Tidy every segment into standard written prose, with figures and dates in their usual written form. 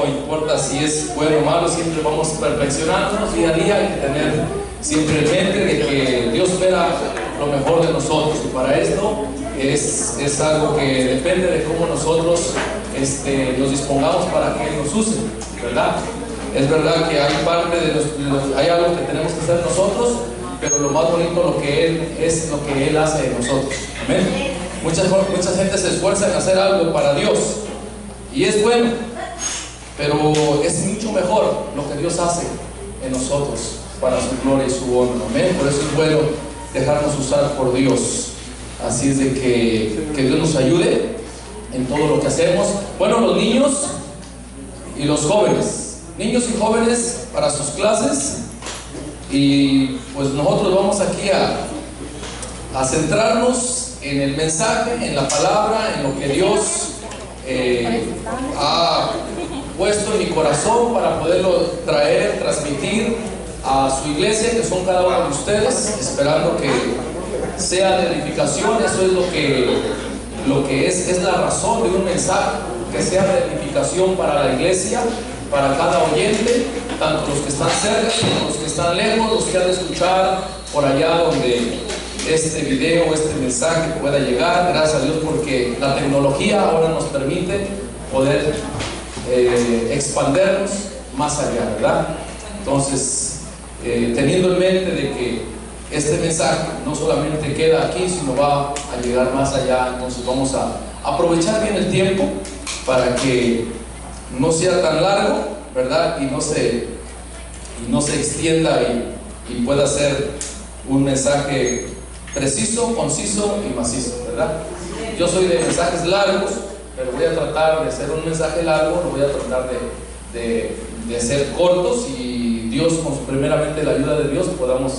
no importa si es bueno o malo, siempre vamos perfeccionándonos día a día. Hay que tener siempre en mente de que Dios espera lo mejor de nosotros, y para esto es algo que depende de cómo nosotros nos dispongamos para que Él nos use, ¿verdad? Es verdad que hay parte hay algo que tenemos que hacer nosotros, pero lo más bonito lo que Él hace de nosotros. Amén. Mucha gente se esfuerza en hacer algo para Dios, y es bueno, pero es mucho mejor lo que Dios hace en nosotros para su gloria y su honra. Amén. Por eso es bueno dejarnos usar por Dios. Así es de que Dios nos ayude en todo lo que hacemos. Bueno, los niños y los jóvenes, niños y jóvenes para sus clases, y pues nosotros vamos aquí a centrarnos en el mensaje, en la palabra, en lo que Dios ha puesto en mi corazón para poderlo traer, transmitir a su iglesia, que son cada uno de ustedes, esperando que sea de edificación. Eso es lo que es la razón de un mensaje, que sea de edificación para la iglesia, para cada oyente, tanto los que están cerca como los que están lejos, los que han de escuchar por allá donde este video, este mensaje pueda llegar. Gracias a Dios porque la tecnología ahora nos permite poder expandernos más allá, ¿verdad? Entonces, teniendo en mente de que este mensaje no solamente queda aquí, sino va a llegar más allá, entonces vamos a aprovechar bien el tiempo para que no sea tan largo, ¿verdad? Y no se extienda y pueda ser un mensaje preciso, conciso y macizo, ¿verdad? Yo soy de mensajes largos, pero voy a tratar de hacer un mensaje largo, lo voy a tratar de hacer cortos, y Dios, primeramente la ayuda de Dios, podamos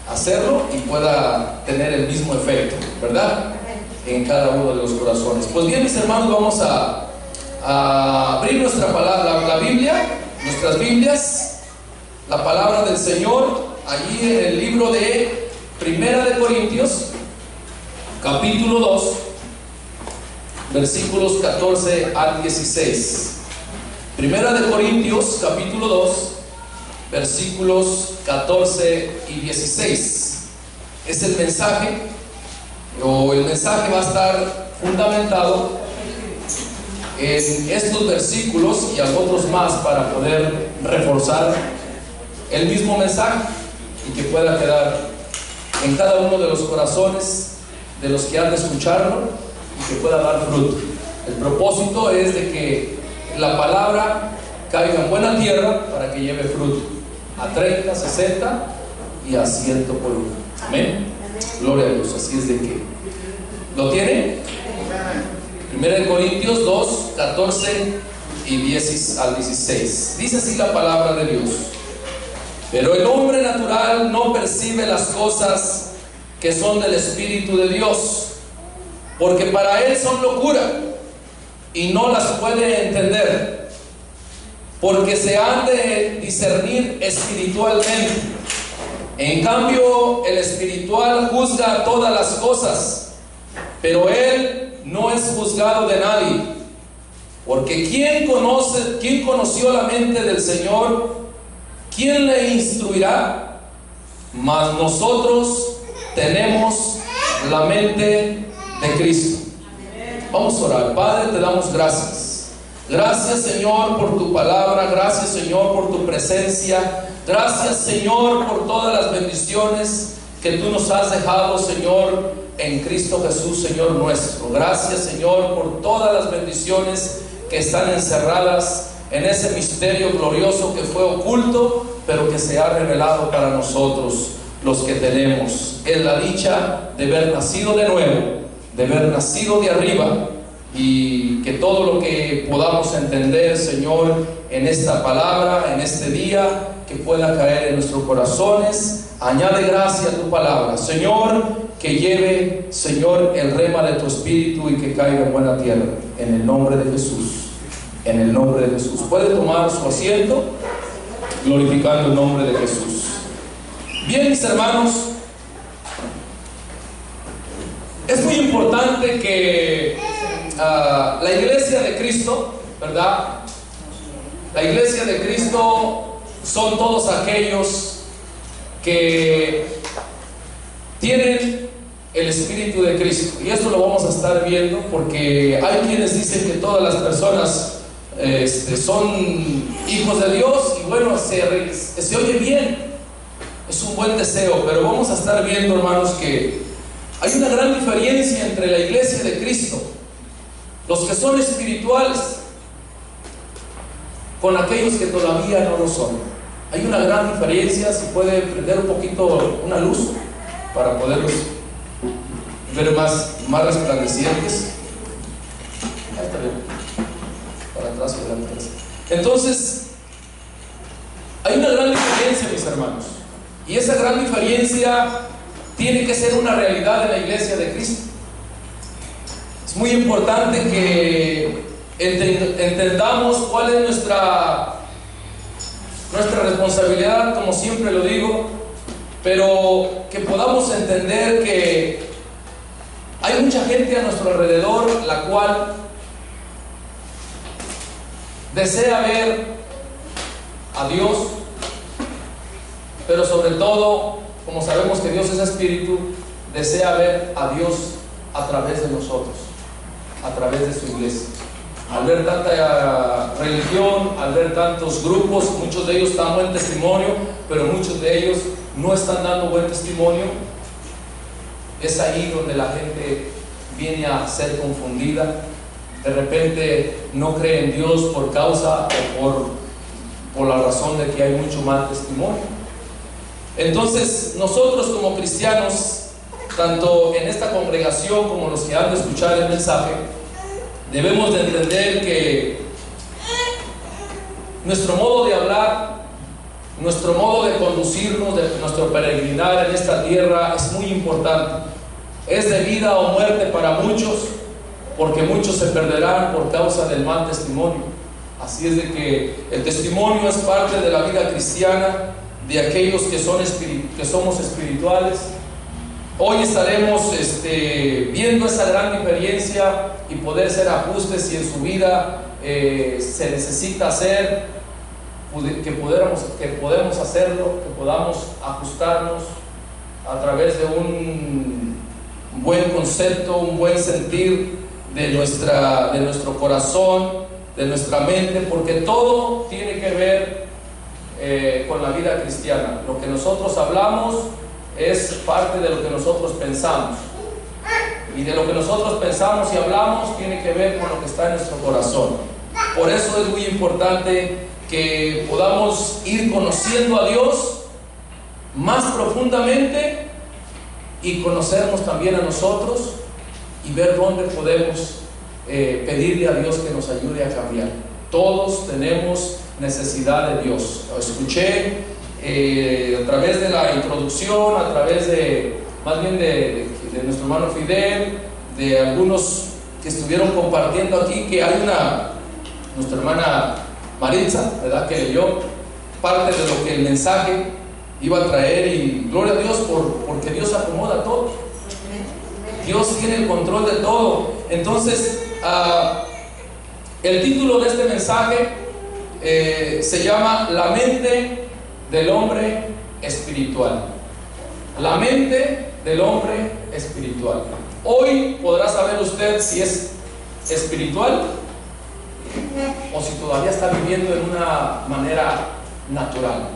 hacerlo y pueda tener el mismo efecto, ¿verdad? En cada uno de los corazones. Pues bien, mis hermanos, vamos a abrir nuestra palabra, la Biblia, nuestras Biblias, la palabra del Señor, allí en el libro de Primera de Corintios, capítulo 2, versículos 14 al 16. Primera de Corintios, capítulo 2, versículos 14 y 16. Es el mensaje, el mensaje va a estar fundamentado en estos versículos y otros más para poder reforzar el mismo mensaje y que pueda quedar en cada uno de los corazones de los que han de escucharlo y que pueda dar fruto. El propósito es de que la palabra caiga en buena tierra para que lleve fruto a 30, 60 y a 100 por uno. Amén. Gloria a Dios. Así es de que ¿lo tienen? 1 Corintios 2, 14 y 10 al 16. Dice así la palabra de Dios: pero el hombre natural no percibe las cosas que son del Espíritu de Dios, porque para él son locura y no las puede entender, porque se han de discernir espiritualmente. En cambio, el espiritual juzga todas las cosas, pero él no es juzgado de nadie. Porque ¿quién conoció la mente del Señor? ¿Quién le instruirá? Mas nosotros tenemos la mente de Cristo. Vamos a orar. Padre, te damos gracias. Gracias, Señor, por tu palabra. Gracias, Señor, por tu presencia. Gracias, Señor, por todas las bendiciones que tú nos has dejado, Señor, en Cristo Jesús, Señor nuestro. Gracias, Señor, por todas las bendiciones que están encerradas en ese misterio glorioso que fue oculto, pero que se ha revelado para nosotros, los que tenemos en la dicha de haber nacido de nuevo, de haber nacido de arriba, y que todo lo que podamos entender, Señor, en esta palabra, en este día, que pueda caer en nuestros corazones. Añade gracia a tu palabra, Señor, que lleve, Señor, el rema de tu espíritu y que caiga en buena tierra, en el nombre de Jesús. En el nombre de Jesús. Puede tomar su asiento, glorificando el nombre de Jesús. Bien, mis hermanos, es muy importante que la iglesia de Cristo, ¿verdad?, La iglesia de Cristo son todos aquellos que tienen el Espíritu de Cristo. Y esto lo vamos a estar viendo porque hay quienes dicen que todas las personas son hijos de Dios, y bueno, se oye bien, es un buen deseo, pero vamos a estar viendo, hermanos, que hay una gran diferencia entre la iglesia de Cristo, los que son espirituales, con aquellos que todavía no lo son. Hay una gran diferencia. Si puede prender un poquito una luz para poderlos ver más resplandecientes. Ahí está bien, para atrás y adelante. Entonces, hay una gran diferencia, mis hermanos, y esa gran diferencia tiene que ser una realidad en la iglesia de Cristo. Es muy importante que entendamos cuál es nuestra responsabilidad, como siempre lo digo, pero que podamos entender que hay mucha gente a nuestro alrededor la cual desea ver a Dios, pero sobre todo, como sabemos que Dios es espíritu, desea ver a Dios a través de nosotros, a través de su iglesia. Al ver tanta religión, al ver tantos grupos, muchos de ellos dan buen testimonio, pero muchos de ellos no están dando buen testimonio. Es ahí donde la gente viene a ser confundida. De repente no cree en Dios por causa o por la razón de que hay mucho mal testimonio. Entonces, nosotros como cristianos, tanto en esta congregación como los que han de escuchar el mensaje, debemos de entender que nuestro modo de hablar, nuestro modo de conducirnos, de nuestro peregrinar en esta tierra es muy importante. Es de vida o muerte para muchos, porque muchos se perderán por causa del mal testimonio. Así es de que el testimonio es parte de la vida cristiana, de aquellos que somos espirituales. Hoy estaremos viendo esa gran diferencia y poder hacer ajustes si en su vida se necesita hacer, que podemos hacerlo, que podamos ajustarnos a través de un buen concepto, un buen sentir de nuestro corazón, de nuestra mente, porque todo tiene que ver con la vida cristiana. Lo que nosotros hablamos es parte de lo que nosotros pensamos, y de lo que nosotros pensamos y hablamos tiene que ver con lo que está en nuestro corazón. Por eso es muy importante que podamos ir conociendo a Dios más profundamente y conocernos también a nosotros, y ver dónde podemos pedirle a Dios que nos ayude a cambiar. Todos tenemos necesidad de Dios. Lo escuché a través de la introducción, a través de nuestro hermano Fidel, de algunos que estuvieron compartiendo aquí, que hay nuestra hermana Maritza, ¿verdad?, que leyó parte de lo que el mensaje iba a traer, y gloria a Dios porque Dios acomoda todo. Dios tiene el control de todo. Entonces, el título de este mensaje se llama La mente del hombre espiritual. La mente del hombre espiritual. Hoy podrá saber usted si es espiritual o si todavía está viviendo en una manera natural.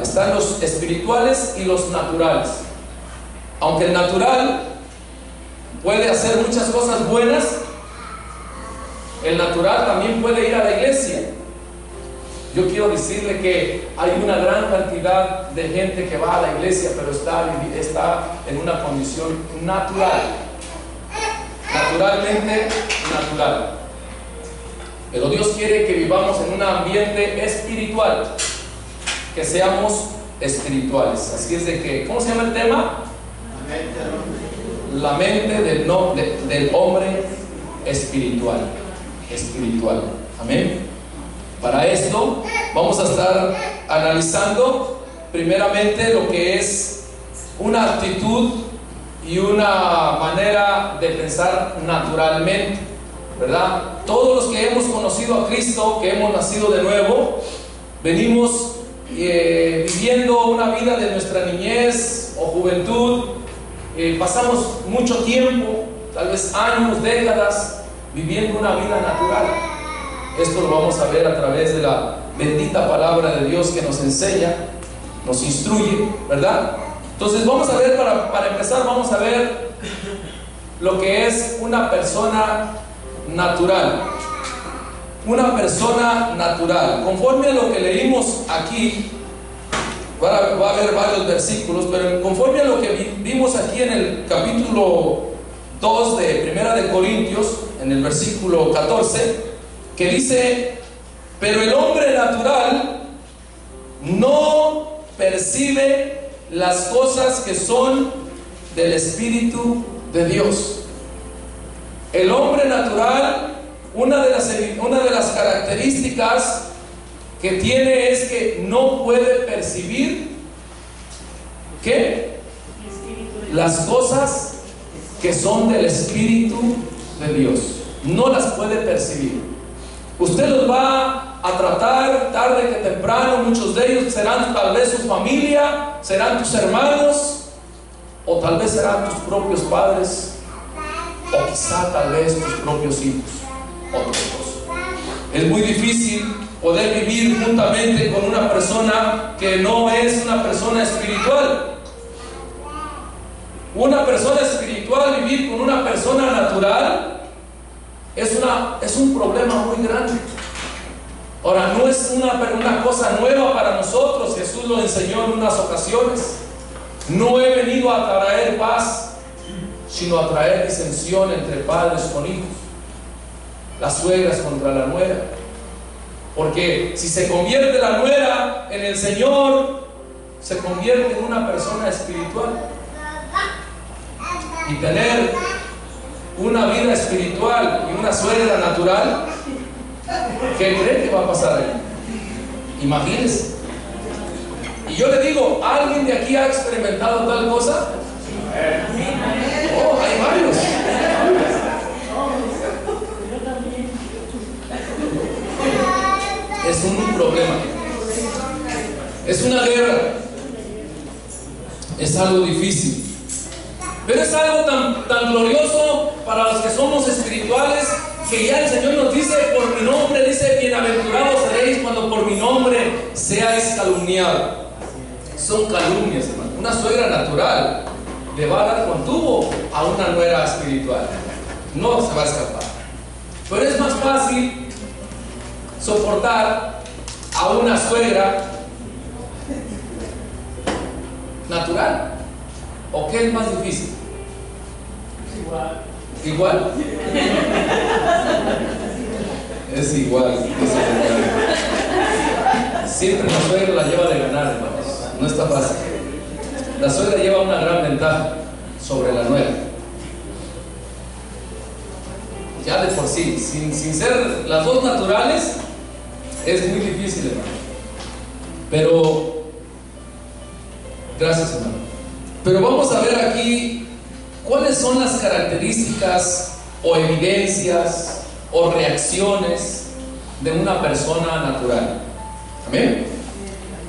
Están los espirituales y los naturales. Aunque el natural puede hacer muchas cosas buenas, el natural también puede ir a la iglesia. Yo quiero decirle que hay una gran cantidad de gente que va a la iglesia, pero está en una condición natural, naturalmente natural. Pero Dios quiere que vivamos en un ambiente espiritual, que seamos espirituales. Así es de que, ¿cómo se llama el tema? La mente del hombre espiritual. Amén. Para esto vamos a estar analizando primeramente lo que es una actitud y una manera de pensar naturalmente. ¿verdad? Todos los que hemos conocido a Cristo, que hemos nacido de nuevo, venimos viviendo una vida de nuestra niñez o juventud. Pasamos mucho tiempo, tal vez años, décadas, viviendo una vida natural. Esto lo vamos a ver a través de la bendita palabra de Dios que nos enseña, nos instruye, ¿verdad? Entonces vamos a ver, para empezar, vamos a ver lo que es una persona natural. Una persona natural. Conforme a lo que leímos aquí, va a haber varios versículos, pero conforme a lo que vimos aquí en el capítulo 2 de Primera de Corintios, en el versículo 14, que dice: pero el hombre natural no percibe las cosas que son del Espíritu de Dios. El hombre natural, una de las características que tiene es que no puede percibir ¿qué? Las cosas que son del Espíritu de Dios. No las puede percibir. Usted los va a tratar tarde que temprano. Muchos de ellos serán tal vez su familia, serán tus hermanos, o tal vez serán tus propios padres, o quizá tal vez tus propios hijos o tu esposo. Es muy difícil poder vivir juntamente con una persona que no es una persona espiritual. Una persona espiritual, vivir con una persona natural es un problema muy grande. Ahora, no es una cosa nueva para nosotros. Jesús lo enseñó en unas ocasiones. No he venido a traer paz, sino a traer disensión entre padres con hijos, las suegras contra la nuera. Porque si se convierte la nuera en el Señor, se convierte en una persona espiritual. Y tener una vida espiritual y una suegra natural, ¿qué cree que va a pasar ahí? Imagínense. Y yo le digo, ¿alguien de aquí ha experimentado tal cosa? Oh, hay varios. Es un problema. Es una guerra. Es algo difícil. Pero es algo tan glorioso para los que somos espirituales, que ya el Señor nos dice: por mi nombre, dice, bienaventurados seréis cuando por mi nombre seáis calumniados. Son calumnias, hermano. Una suegra natural le va a dar con tubo a una nuera espiritual. No se va a escapar. Pero es más fácil soportar a una suegra natural. ¿O qué es más difícil? Igual. Es igual. Siempre la suegra la lleva de ganar, hermanos. No está fácil. La suegra lleva una gran ventaja sobre la nuera. Ya de por sí, sin ser las dos naturales, es muy difícil, hermano. Pero, gracias, hermano. Pero vamos a ver aquí cuáles son las características o evidencias o reacciones de una persona natural. Amén.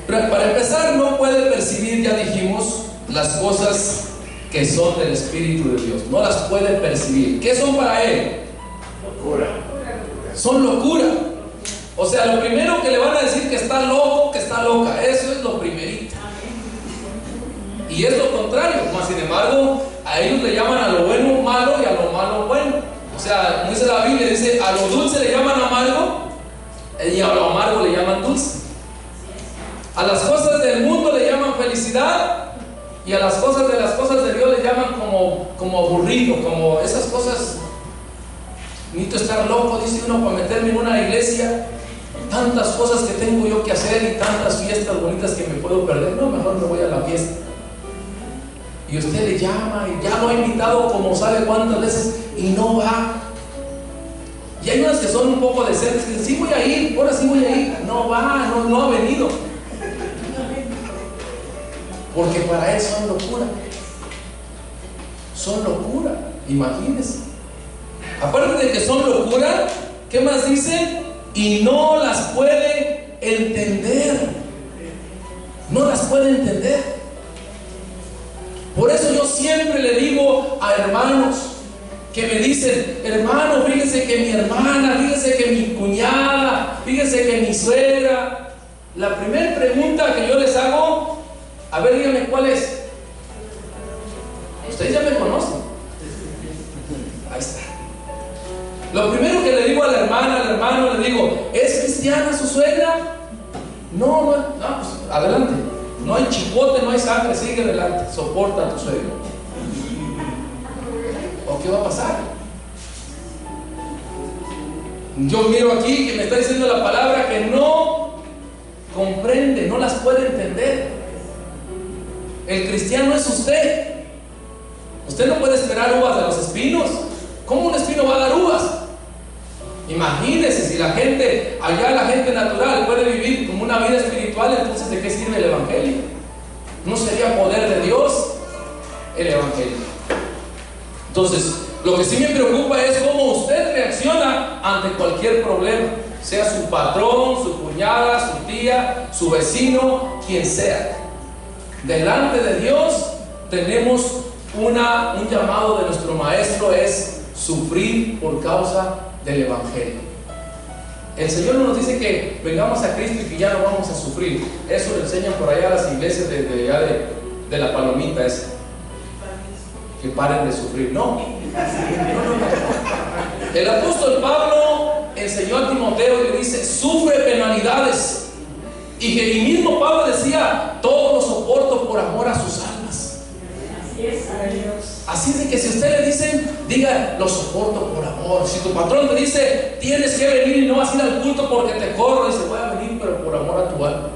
Pero para empezar, no puede percibir, ya dijimos, las cosas que son del Espíritu de Dios. No las puede percibir. ¿Qué son para él? Locura. Son locura. O sea, lo primero que le van a decir que está loco, que está loca. Eso es lo primerito. Y es lo contrario. Mas sin embargo, a ellos le llaman a lo bueno malo y a lo malo bueno. O sea, como dice la Biblia, dice: a lo dulce le llaman amargo y a lo amargo le llaman dulce. A las cosas del mundo le llaman felicidad, y a las cosas de Dios le llaman como aburrido, como esas cosas. Necesito estar loco, dice uno, para meterme en una iglesia. Tantas cosas que tengo yo que hacer y tantas fiestas bonitas que me puedo perder. No, mejor me voy a la fiesta. Y usted le llama y ya lo ha invitado como sabe cuántas veces y no va. Y hay unas que son un poco decentes, que dicen: sí voy a ir, ahora sí voy a ir. No va, no ha venido. Porque para él son locura. Son locura, imagínense. Aparte de que son locura, ¿qué más dice? Y no las puede entender. No las puede entender. Por eso yo siempre le digo a hermanos que me dicen: hermano, fíjese que mi hermana, fíjese que mi cuñada, fíjese que mi suegra. La primera pregunta que yo les hago, a ver, díganme cuál es. Ustedes ya me conocen. Ahí está. Lo primero que le digo a la hermana, al hermano, le digo: ¿es cristiana su suegra? No, pues adelante. No hay chipote, no hay sangre, sigue adelante. Soporta a tu suegra. ¿O qué va a pasar? Yo miro aquí que me está diciendo la palabra que no comprende, no las puede entender. El cristiano es usted. Usted no puede esperar uvas de los espinos. ¿Cómo un espino va a dar uvas? Imagínese, si la gente, allá la gente natural puede vivir como una vida espiritual, entonces ¿de qué sirve el evangelio? ¿No sería poder de Dios el evangelio? Entonces, lo que sí me preocupa es cómo usted reacciona ante cualquier problema, sea su patrón, su cuñada, su tía, su vecino, quien sea. Delante de Dios tenemos un llamado de nuestro maestro, es sufrir por causa del evangelio. El Señor no nos dice que vengamos a Cristo y que ya no vamos a sufrir. Eso lo enseñan por allá las iglesias de la palomita esa, que paren de sufrir. No. El apóstol Pablo enseñó a Timoteo y le dice: sufre penalidades. Y que el mismo Pablo decía: todo lo soporto por amor a sus almas. Así es de que si usted le dicen, diga: lo soporto por amor. Si tu patrón te dice: tienes que venir y no vas a ir al culto porque te corro, dice: voy a venir pero por amor a tu alma.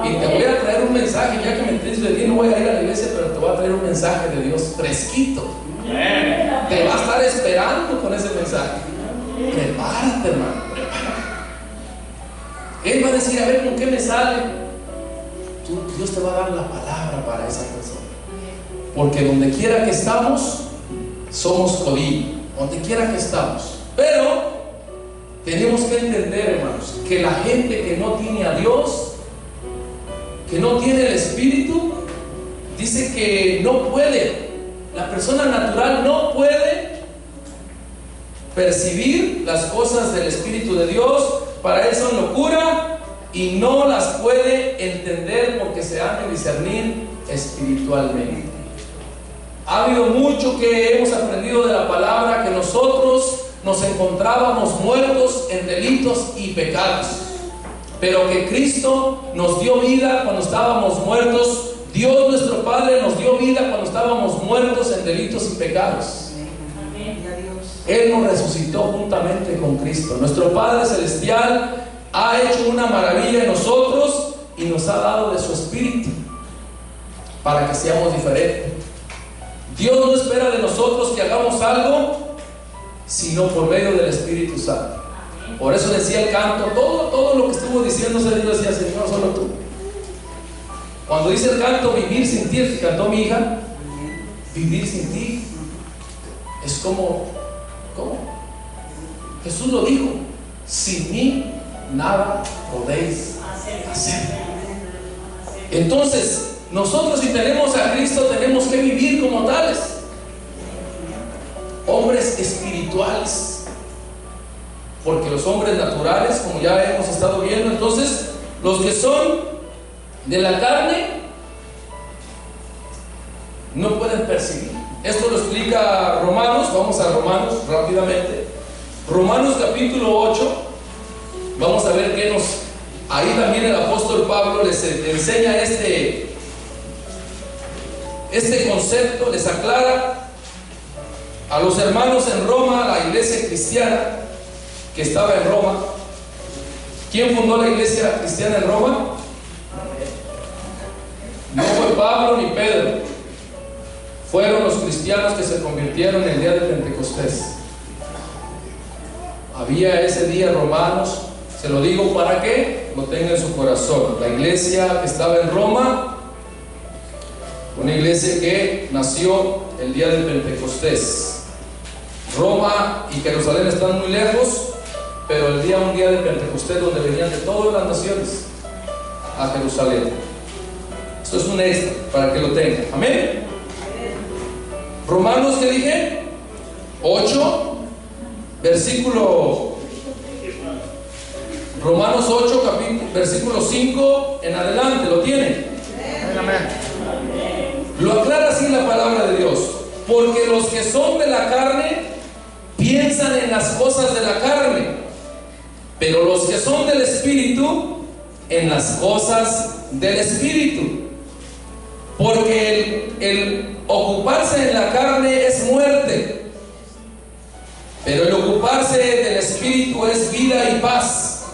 Y te voy a traer un mensaje, ya que me entiendes de ti, no voy a ir a la iglesia, pero te voy a traer un mensaje de Dios fresquito. Te va a estar esperando con ese mensaje. Prepárate, hermano, prepárate. Él va a decir: a ver, ¿con qué me sale? Dios te va a dar la palabra para esa persona. Porque donde quiera que estamos, somos cobijo. Donde quiera que estamos. Pero tenemos que entender, hermanos, que la gente que no tiene a Dios, que no tiene el Espíritu, dice que no puede. La persona natural no puede percibir las cosas del Espíritu de Dios. Para él son locura y no las puede entender porque se han de discernir espiritualmente. Ha habido mucho que hemos aprendido de la palabra, que nosotros nos encontrábamos muertos en delitos y pecados, pero que Cristo nos dio vida cuando estábamos muertos. Dios nuestro Padre nos dio vida cuando estábamos muertos en delitos y pecados. Él nos resucitó juntamente con Cristo. Nuestro Padre Celestial ha hecho una maravilla en nosotros y nos ha dado de su Espíritu para que seamos diferentes. Dios no espera de nosotros que hagamos algo, sino por medio del Espíritu Santo. Por eso decía el canto, todo lo que estuvo diciéndose, Dios decía: Señor, solo tú. Cuando dice el canto, vivir sin ti, el que cantó mi hija, vivir sin ti es como, ¿cómo? Jesús lo dijo: sin mí nada podéis hacer. Entonces, nosotros, si tenemos a Cristo, tenemos que vivir como tales, hombres espirituales, porque los hombres naturales, como ya hemos estado viendo, entonces los que son de la carne no pueden percibir. Esto lo explica Romanos. Vamos a Romanos rápidamente. Romanos capítulo 8. Vamos a ver qué nos... Ahí también el apóstol Pablo les enseña este concepto, les aclara a los hermanos en Roma, la iglesia cristiana que estaba en Roma. ¿Quién fundó la iglesia cristiana en Roma? No fue Pablo ni Pedro. Fueron los cristianos que se convirtieron el día de Pentecostés. Había ese día romanos. Se lo digo para que lo tenga en su corazón. La iglesia que estaba en Roma, una iglesia que nació el día de Pentecostés. Roma y Jerusalén están muy lejos, pero un día de Pentecostés, donde venían de todas las naciones a Jerusalén. Esto es un extra para que lo tengan. Amén. Romanos, ¿qué dije? 8, versículo. Romanos 8, versículo 5 en adelante. ¿Lo tienen? Amén. Lo aclara así la palabra de Dios: porque los que son de la carne piensan en las cosas de la carne, pero los que son del Espíritu en las cosas del Espíritu. Porque el ocuparse en la carne es muerte, pero el ocuparse del Espíritu es vida y paz.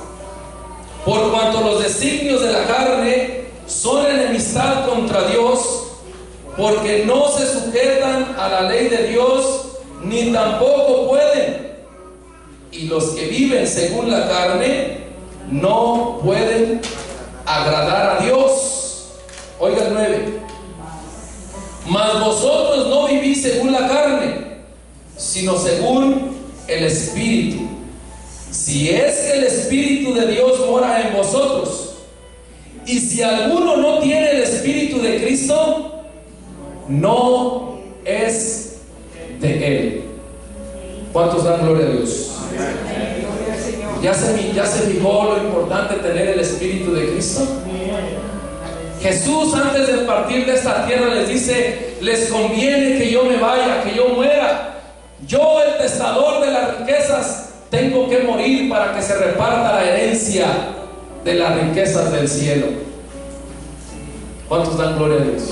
Por cuanto los designios de la carne son enemistad contra Dios, porque no se sujetan a la ley de Dios, ni tampoco pueden. Y los que viven según la carne no pueden agradar a Dios. Oiga el 9. Mas vosotros no vivís según la carne, sino según el Espíritu. Si es que el Espíritu de Dios mora en vosotros. Y si alguno no tiene el Espíritu de Cristo, no es de Él. ¿Cuántos dan gloria a Dios? ¿Ya se fijó lo importante de tener el Espíritu de Cristo? Jesús, antes de partir de esta tierra, les dice: les conviene que yo me vaya, que yo muera. Yo, el testador de las riquezas, tengo que morir para que se reparta la herencia de las riquezas del cielo. ¿Cuántos dan gloria a Dios?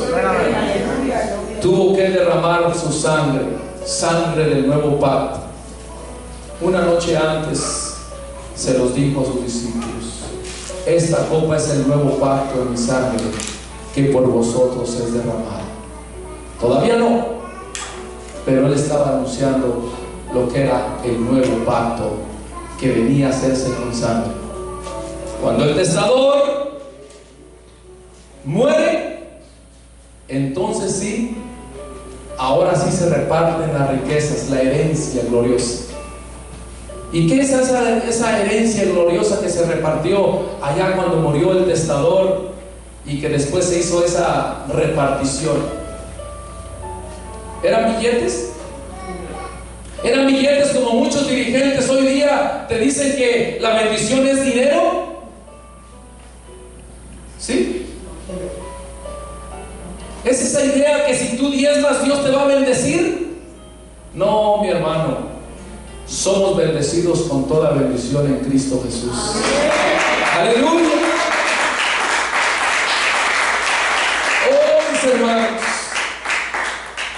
Tuvo que derramar su sangre, sangre del nuevo pacto. Una noche antes se los dijo a sus discípulos: esta copa es el nuevo pacto en mi sangre, que por vosotros es derramada. Todavía no, pero él estaba anunciando lo que era el nuevo pacto que venía a hacerse con sangre. Cuando el testador muere, entonces sí, ahora sí se reparten las riquezas, la herencia gloriosa. ¿Y qué es esa herencia gloriosa que se repartió allá cuando murió el testador y que después se hizo esa repartición? ¿Eran billetes? ¿Eran billetes como muchos dirigentes hoy día te dicen que la bendición es dinero? ¿Sí? ¿Es esa idea que si tú diezmas Dios te va a bendecir? No, mi hermano. Somos bendecidos con toda bendición en Cristo Jesús. ¡Aleluya! Oh, mis hermanos,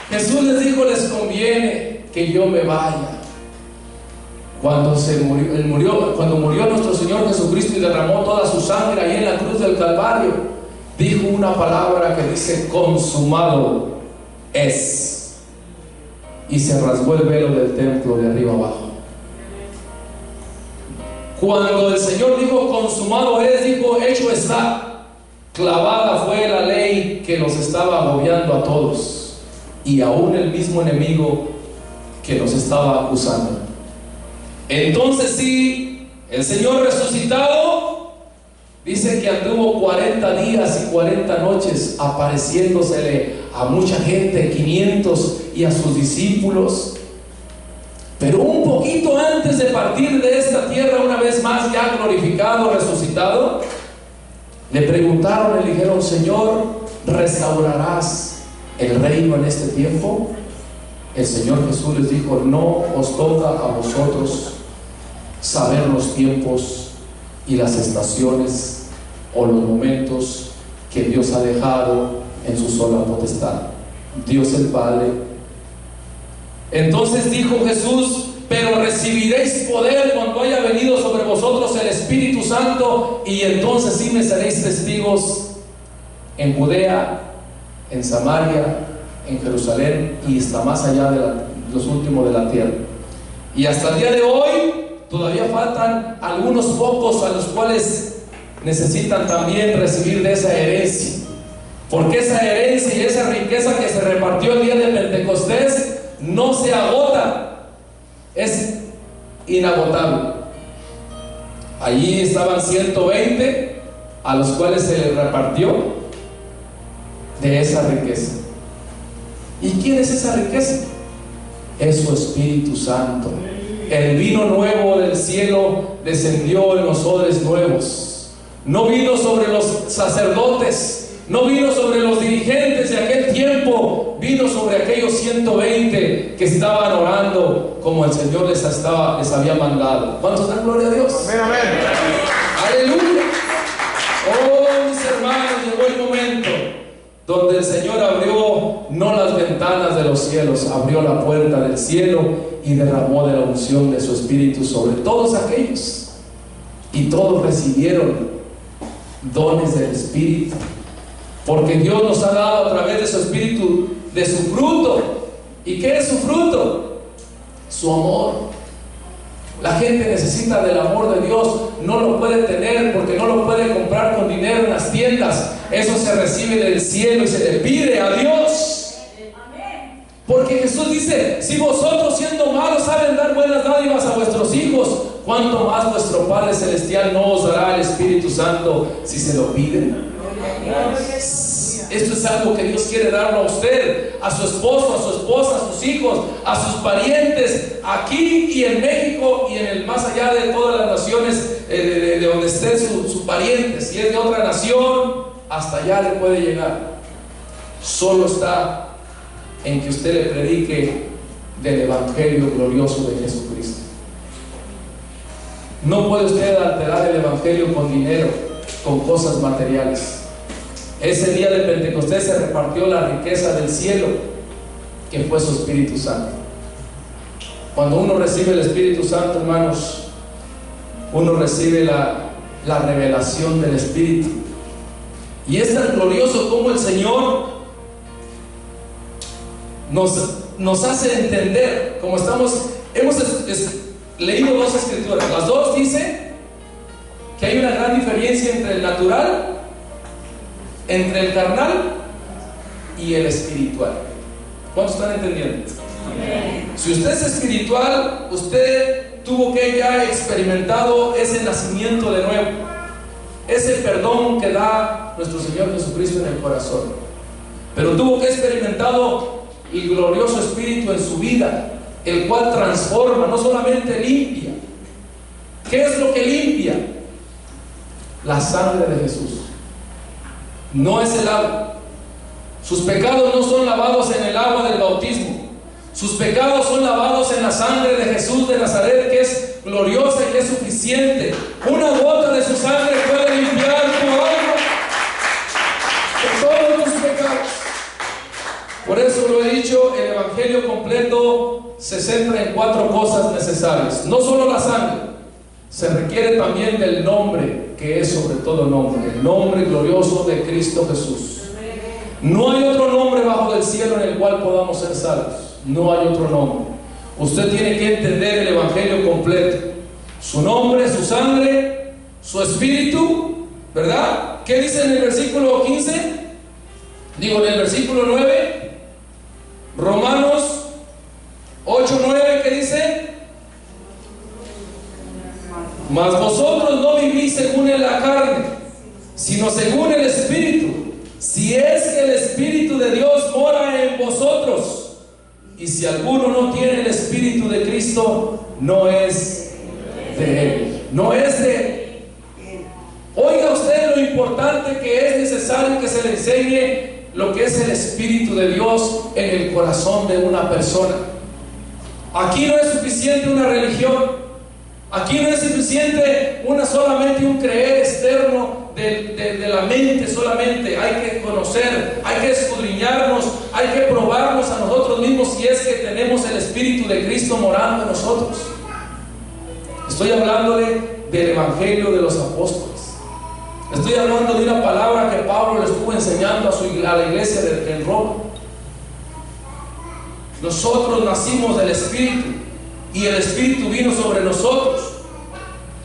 Jesús les dijo: les conviene que yo me vaya. Cuando murió nuestro Señor Jesucristo y derramó toda su sangre ahí en la cruz del Calvario, dijo una palabra que dice: consumado es. Y se rasgó el velo del templo de arriba abajo. Cuando el Señor dijo consumado es, dijo hecho está. Clavada fue la ley que nos estaba agobiando a todos, y aún el mismo enemigo que nos estaba acusando. Entonces sí, el Señor resucitado dice que anduvo 40 días y 40 noches apareciéndosele a mucha gente, 500, y a sus discípulos. Pero un poquito antes de partir de esta tierra, una vez más ya glorificado, resucitado, le preguntaron, le dijeron: Señor, ¿restaurarás el reino en este tiempo? El Señor Jesús les dijo: no os toca a vosotros saber los tiempos y las estaciones o los momentos que Dios ha dejado en su sola potestad. Dios el Padre. Entonces dijo Jesús: pero recibiréis poder cuando haya venido sobre vosotros el Espíritu Santo, y entonces sí me seréis testigos en Judea, en Samaria, en Jerusalén y hasta más allá de los últimos de la tierra. Y hasta el día de hoy todavía faltan algunos pocos a los cuales necesitan también recibir de esa herencia, porque esa herencia y esa riqueza que se repartió el día de Pentecostés no se agota. es inagotable. Allí estaban 120 a los cuales se les repartió de esa riqueza. ¿Y quién es esa riqueza? Es su Espíritu Santo. El vino nuevo del cielo descendió en los odres nuevos. No vino sobre los sacerdotes, no vino sobre los dirigentes de aquel tiempo, vino sobre aquellos 120 que estaban orando como el Señor les había mandado. ¿Cuántos dan gloria a Dios? Amén, amén. Aleluya. Oh, mis hermanos, llegó el momento donde el Señor abrió no las ventanas de los cielos, abrió la puerta del cielo y derramó de la unción de su Espíritu sobre todos aquellos, y todos recibieron dones del Espíritu, porque Dios nos ha dado a través de su Espíritu, de su fruto. ¿Y qué es su fruto? Su amor. La gente necesita del amor de Dios, no lo puede tener porque no lo puede comprar con dinero en las tiendas. Eso se recibe del cielo y se le pide a Dios. Porque Jesús dice: si vosotros siendo malos saben dar buenas dádivas a vuestros hijos, ¿cuánto más vuestro Padre Celestial no os dará el Espíritu Santo si se lo piden? Esto es algo que Dios quiere darlo a usted, a su esposo, a su esposa, a sus hijos, a sus parientes, aquí y en México y en el más allá de todas las naciones de donde esté su pariente. Si es de otra nación, hasta allá le puede llegar. Solo está en que usted le predique del Evangelio glorioso de Jesucristo. No puede usted alterar el Evangelio con dinero, con cosas materiales. Ese día de Pentecostés se repartió la riqueza del cielo, que fue su Espíritu Santo. Cuando uno recibe el Espíritu Santo, hermanos, uno recibe la revelación del Espíritu. Y es tan glorioso como el Señor nos hace entender, como hemos leído dos escrituras. Las dos dicen que hay una gran diferencia entre el natural, entre el carnal y el espiritual. ¿Cuántos están entendiendo? Si usted es espiritual, usted tuvo que ya experimentado ese nacimiento de nuevo, ese perdón que da nuestro Señor Jesucristo en el corazón. Pero tuvo que experimentado el glorioso Espíritu en su vida, el cual transforma, no solamente limpia. ¿Qué es lo que limpia? La sangre de Jesús. No es el agua. Sus pecados no son lavados en el agua del bautismo. Sus pecados son lavados en la sangre de Jesús de Nazaret, que es gloriosa y que es suficiente. Una gota de su sangre puede limpiar tu alma de todos tus pecados. Por eso lo he dicho, el Evangelio completo se centra en 4 cosas necesarias. No solo la sangre, se requiere también del nombre, que es sobre todo nombre, el nombre glorioso de Cristo Jesús. No hay otro nombre bajo del cielo en el cual podamos ser salvos. No hay otro nombre. Usted tiene que entender el Evangelio completo: su nombre, su sangre, su espíritu, ¿verdad? ¿Qué dice en el versículo 15? Digo, en el versículo 9, Romanos 8:9, ¿qué dice? Mas vosotros no vivís según en la carne, sino según el Espíritu, si es que el Espíritu de Dios mora en vosotros. Y si alguno no tiene el Espíritu de Cristo, no es de Él. No es de Él. Oiga usted lo importante que es necesario que se le enseñe lo que es el Espíritu de Dios en el corazón de una persona. Aquí no es suficiente una religión. Aquí no es suficiente solamente un creer externo de la mente solamente. Hay que conocer, hay que escudriñarnos, hay que probarnos a nosotros mismos si es que tenemos el Espíritu de Cristo morando en nosotros. Estoy hablándole del Evangelio de los apóstoles. Estoy hablando de una palabra que Pablo le estuvo enseñando a la iglesia en Roma. Nosotros nacimos del Espíritu y el Espíritu vino sobre nosotros.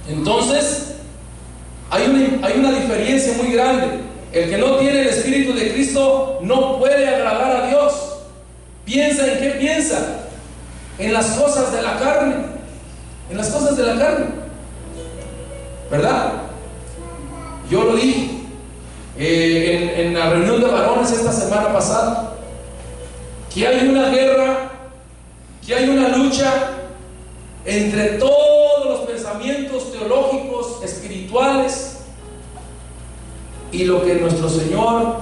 Entonces hay una diferencia muy grande. El que no tiene el Espíritu de Cristo no puede agradar a Dios. ¿Piensa en qué piensa? en las cosas de la carne. En las cosas de la carne, ¿verdad? Yo lo dije en la reunión de varones esta semana pasada, que hay una guerra, que hay una lucha entre todos los pensamientos teológicos, espirituales, y lo que nuestro Señor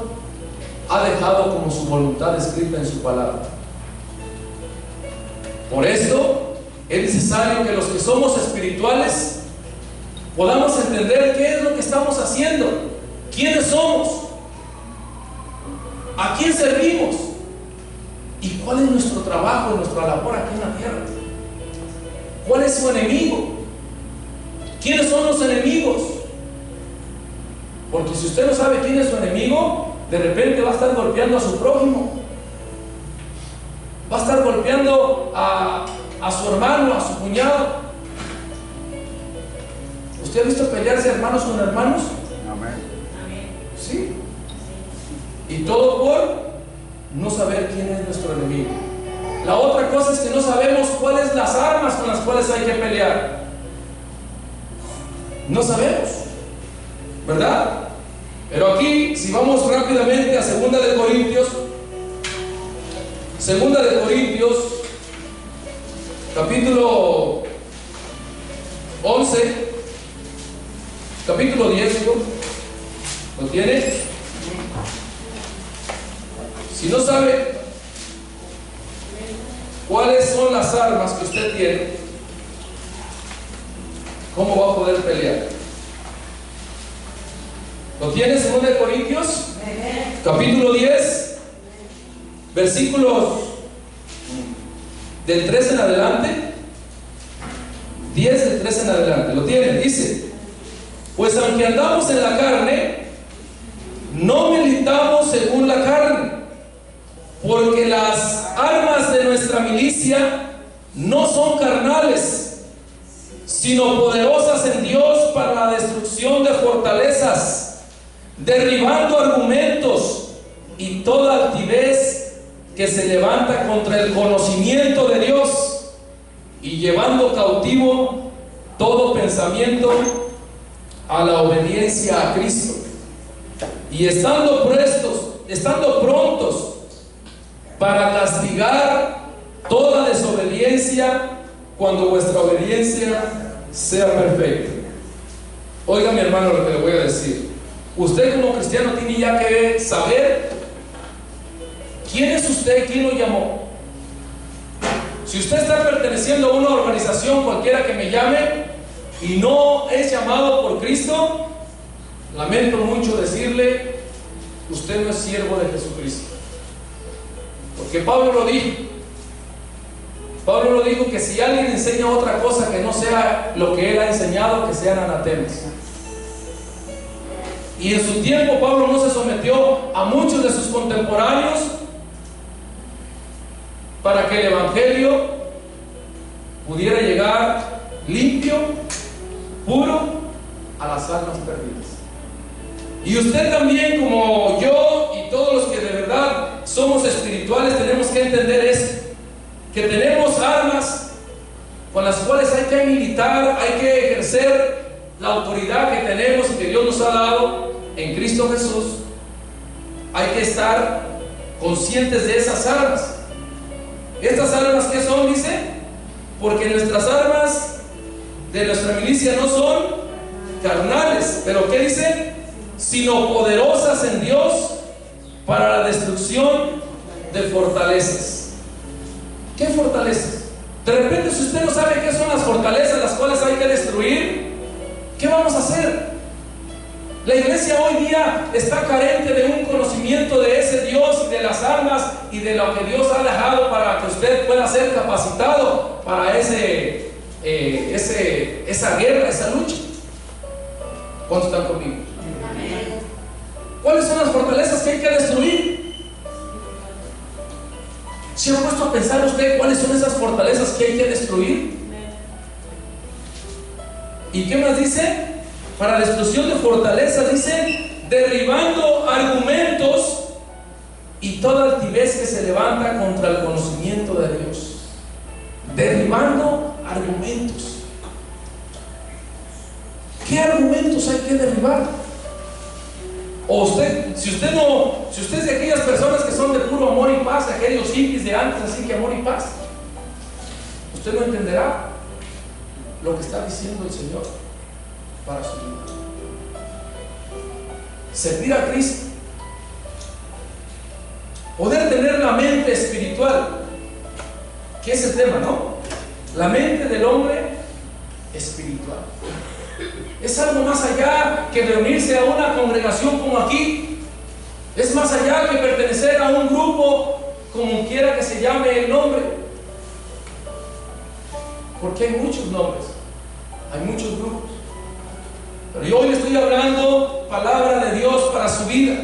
ha dejado como su voluntad escrita en su palabra. Por esto es necesario que los que somos espirituales podamos entender qué es lo que estamos haciendo, quiénes somos, a quién servimos y cuál es nuestro trabajo y nuestra labor aquí en la tierra. ¿Cuál es su enemigo? ¿Quiénes son los enemigos? Porque si usted no sabe quién es su enemigo, de repente va a estar golpeando a su prójimo, va a estar golpeando a su hermano, a su cuñado. ¿Usted ha visto pelearse hermanos con hermanos? Amén. Sí. Y todo por no saber quién es nuestro enemigo. La otra cosa es que no sabemos cuáles las armas con las cuales hay que pelear. No sabemos, ¿verdad? Pero aquí, si vamos rápidamente a 2 de Corintios, capítulo 11, capítulo 10, ¿lo tiene? Si no sabe cuáles son las armas que usted tiene, ¿cómo va a poder pelear? ¿Lo tiene? 2 de Corintios, capítulo 10, versículos del 3 en adelante. 10 del 3 en adelante. ¿Lo tienen? Dice: pues aunque andamos en la carne, no militamos según la carne, porque las armas de nuestra milicia no son carnales, sino poderosas en Dios para la destrucción de fortalezas, derribando argumentos y toda altivez que se levanta contra el conocimiento de Dios, y llevando cautivo todo pensamiento a la obediencia a Cristo, y estando prontos para castigar toda desobediencia cuando vuestra obediencia sea perfecta. Oiga, mi hermano, lo que le voy a decir. Usted como cristiano tiene ya que saber quién es usted, quién lo llamó. Si usted está perteneciendo a una organización cualquiera que me llame y no es llamado por Cristo, lamento mucho decirle, usted no es siervo de Jesucristo. Porque Pablo lo dijo que si alguien enseña otra cosa que no sea lo que él ha enseñado, que sean anatemas. Y en su tiempo Pablo no se sometió a muchos de sus contemporáneos para que el evangelio pudiera llegar limpio, puro, a las almas perdidas. Y usted también, como yo y todos los que de verdad somos espirituales, tenemos que entender esto, que tenemos armas con las cuales hay que militar, hay que ejercer la autoridad que tenemos y que Dios nos ha dado en Cristo Jesús. Hay que estar conscientes de esas armas. ¿Estas armas qué son? Dice, porque nuestras armas de nuestra milicia no son carnales, pero ¿qué dice? Sino poderosas en Dios para la destrucción de fortalezas. ¿Qué fortalezas? De repente, si usted no sabe qué son las fortalezas las cuales hay que destruir, ¿qué vamos a hacer? La iglesia hoy día está carente de un conocimiento de ese Dios y de las armas y de lo que Dios ha dejado para que usted pueda ser capacitado para esa guerra, esa lucha. ¿Cuántos están conmigo? ¿Cuáles son las fortalezas que hay que destruir? ¿Se ha puesto a pensar usted cuáles son esas fortalezas que hay que destruir? ¿Y qué más dice? Para destrucción de fortalezas, dice, derribando argumentos y toda altivez que se levanta contra el conocimiento de Dios. derribando argumentos. ¿Qué argumentos hay que derribar? O usted, si usted es de aquellas personas que son de puro amor y paz, aquellos hippies de antes, así que amor y paz, usted no entenderá lo que está diciendo el Señor para su vida. Servir a Cristo, poder tener la mente espiritual, que es el tema, ¿no? La mente del hombre espiritual. Es algo más allá que reunirse a una congregación como aquí. Es más allá que pertenecer a un grupo, como quiera que se llame el nombre. Porque hay muchos nombres, hay muchos grupos. Pero yo hoy le estoy hablando palabra de Dios para su vida.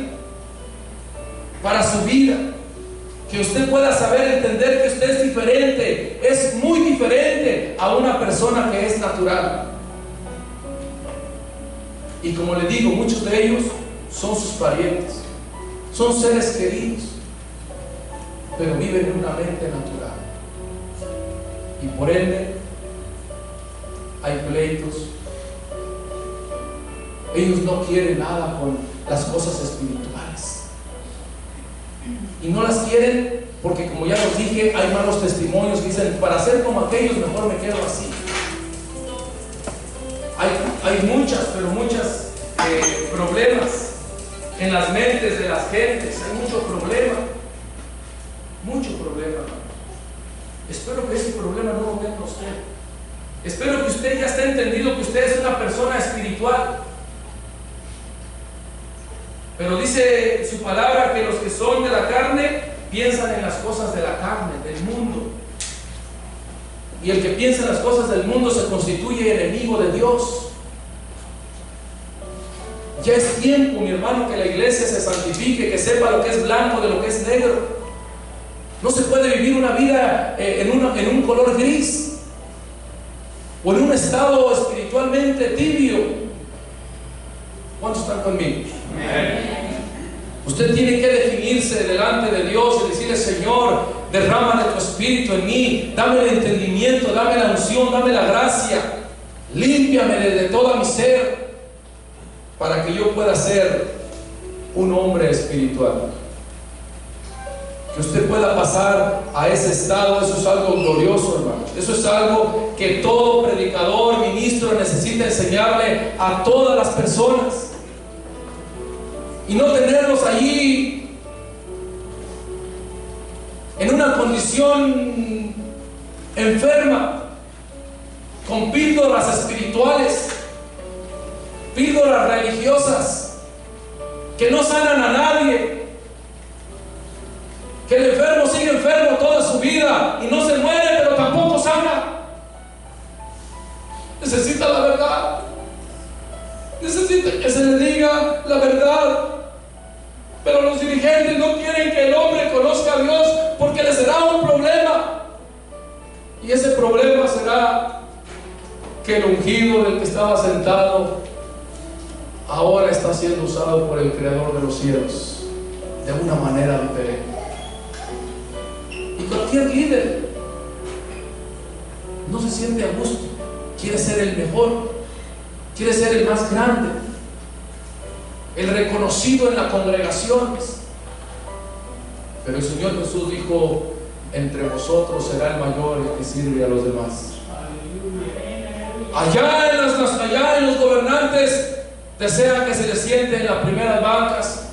Para su vida. Que usted pueda saber entender que usted es diferente. Es muy diferente a una persona que es natural. Y como le digo, muchos de ellos son sus parientes, son seres queridos, pero viven en una mente natural. Y por ende, hay pleitos. Ellos no quieren nada con las cosas espirituales. Y no las quieren porque, como ya los dije, hay malos testimonios que dicen, para ser como aquellos mejor me quedo así. Hay muchas, pero muchas problemas en las mentes de las gentes. Hay mucho problema. Mucho problema. Espero que ese problema no lo tenga usted. Espero que usted ya esté entendido que usted es una persona espiritual. Pero dice su palabra que los que son de la carne piensan en las cosas de la carne, del mundo. Y el que piensa en las cosas del mundo se constituye enemigo de Dios. Ya es tiempo, mi hermano, que la iglesia se santifique, que sepa lo que es blanco de lo que es negro. No se puede vivir una vida en un color gris o en un estado espiritualmente tibio. ¿Cuántos están conmigo? Usted tiene que definirse delante de Dios y decirle: Señor, derrama de tu espíritu en mí, dame el entendimiento, dame la unción, dame la gracia, límpiame de toda mi ser, para que yo pueda ser un hombre espiritual. Que usted pueda pasar a ese estado. Eso es algo glorioso, hermano. Eso es algo que todo predicador, ministro necesita enseñarle a todas las personas. Y no tenerlos allí en una condición enferma, con píldoras espirituales, píldoras religiosas que no sanan a nadie, que el enfermo sigue enfermo toda su vida y no se muere, pero tampoco sana. Necesita la verdad, necesita que se le diga la verdad. Pero los dirigentes no quieren que el hombre conozca a Dios, porque le será un problema. Y ese problema será que el ungido del que estaba sentado ahora está siendo usado por el Creador de los cielos de una manera diferente. Y cualquier líder no se siente a gusto, quiere ser el mejor, quiere ser el más grande, el reconocido en las congregaciones. Pero el Señor Jesús dijo: entre vosotros será el mayor el que sirve a los demás. Allá en los gobernantes desea que se les siente en las primeras bancas,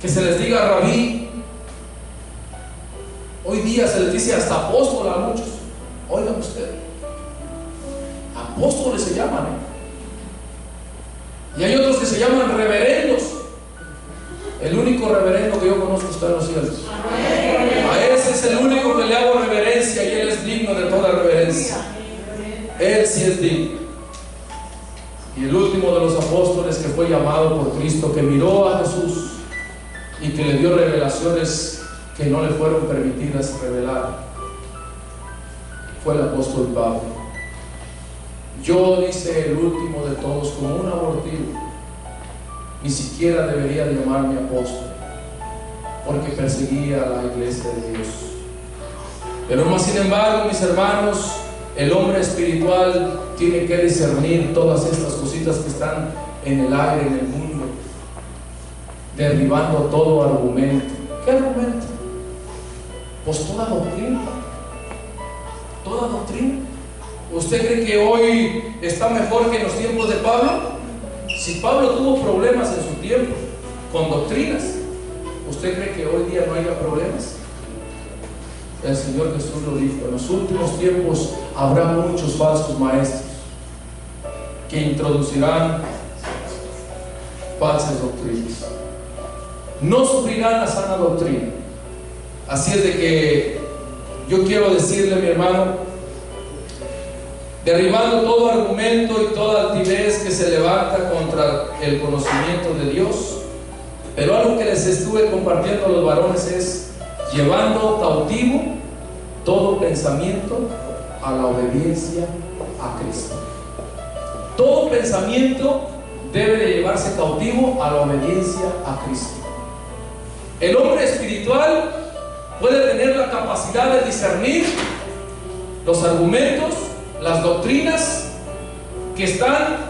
que se les diga rabí. Hoy día se les dice hasta apóstol a muchos. Oigan ustedes, apóstoles se llaman, Y hay otros que se llaman reverendos. El único reverendo que yo conozco está en los cielos. A ese es el único que le hago reverencia, y Él es digno de toda reverencia. Él sí es digno. Y el último de los apóstoles que fue llamado por Cristo, que miró a Jesús y que le dio revelaciones que no le fueron permitidas revelar, fue el apóstol Pablo. Yo, dice el último de todos, como un abortivo, ni siquiera debería llamarme apóstol, porque perseguía a la iglesia de Dios. Pero más sin embargo, mis hermanos, El hombre espiritual tiene que discernir todas estas cositas que están en el aire, en el mundo, derribando todo argumento. ¿Qué argumento? Pues toda doctrina. Toda doctrina. ¿Usted cree que hoy está mejor que en los tiempos de Pablo? Si Pablo tuvo problemas en su tiempo con doctrinas, ¿usted cree que hoy día no haya problemas? El Señor Jesús lo dijo: en los últimos tiempos habrá muchos falsos maestros que introducirán falsas doctrinas. No sufrirán la sana doctrina. Así es de que yo quiero decirle, mi hermano, derribando todo argumento y toda altivez que se levanta contra el conocimiento de Dios, pero algo que les estuve compartiendo a los varones es llevando cautivo todo pensamiento a la obediencia a Cristo. Todo pensamiento debe de llevarse cautivo a la obediencia a Cristo. El hombre espiritual puede tener la capacidad de discernir los argumentos, las doctrinas que están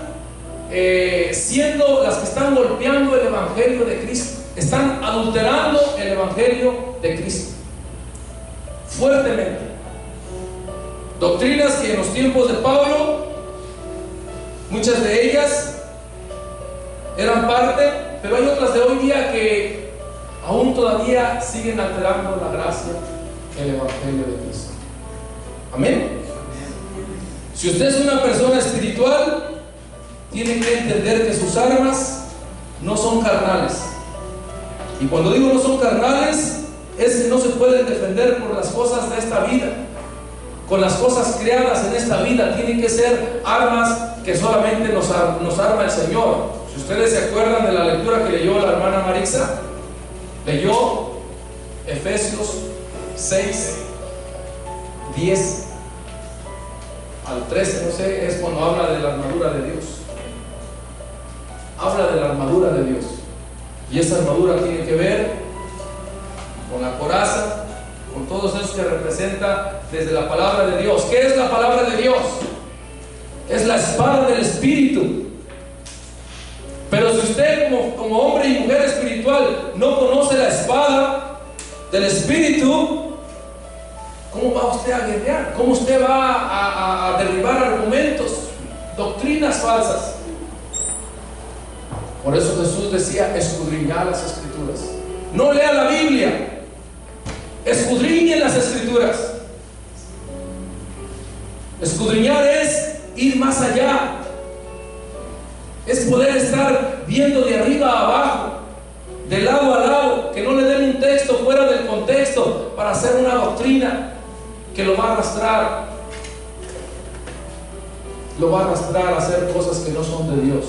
siendo las que están golpeando el evangelio de Cristo, están adulterando el evangelio de Cristo fuertemente. Doctrinas que en los tiempos de Pablo, muchas de ellas eran parte, pero hay otras de hoy día que aún todavía siguen alterando la gracia, el evangelio de Cristo. Amén. Si usted es una persona espiritual, tiene que entender que sus armas no son carnales. Y cuando digo no son carnales, es que no se pueden defender por las cosas de esta vida, con las cosas creadas en esta vida. Tienen que ser armas que solamente nos arma el Señor. Si ustedes se acuerdan de la lectura que leyó la hermana Marixa, leyó Efesios 6, 10 al 13, no sé, es cuando habla de la armadura de Dios. Habla de la armadura de Dios. Y esa armadura tiene que ver con la coraza, con todos esos que representa desde la palabra de Dios. ¿Qué es la palabra de Dios? Es la espada del Espíritu. Pero si usted como hombre y mujer espiritual no conoce la espada del Espíritu, ¿cómo va usted a guerrear? ¿Cómo usted va a derribar argumentos, doctrinas falsas? Por eso Jesús decía: escudriñad las Escrituras. No lea la Biblia, escudriñen las Escrituras. Escudriñar es ir más allá, es poder estar viendo de arriba a abajo, de lado a lado, que no le den un texto fuera del contexto para hacer una doctrina que lo va a arrastrar a hacer cosas que no son de Dios.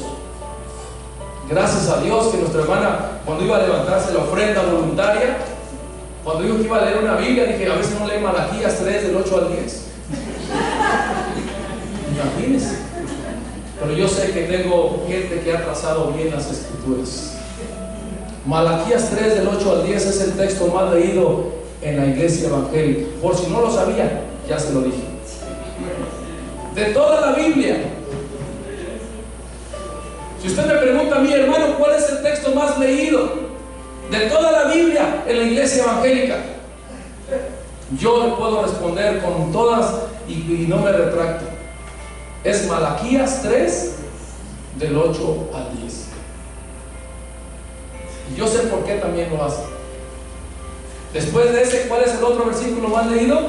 Gracias a Dios que nuestra hermana, cuando iba a levantarse la ofrenda voluntaria, cuando dijo que iba a leer una Biblia, dije: a veces no lee Malaquías 3 del 8 al 10. Imagínense. Pero yo sé que tengo gente que ha trazado bien las Escrituras. Malaquías 3 del 8 al 10 es el texto más leído en la iglesia evangélica. Por si no lo sabía, ya se lo dije. De toda la Biblia. Si usted me pregunta a mí, hermano, ¿cuál es el texto más leído de toda la Biblia en la iglesia evangélica? Yo le puedo responder con todas y no me retracto. Es Malaquías 3 del 8 al 10. Y yo sé por qué también lo hace. Después de ese, ¿cuál es el otro versículo más leído?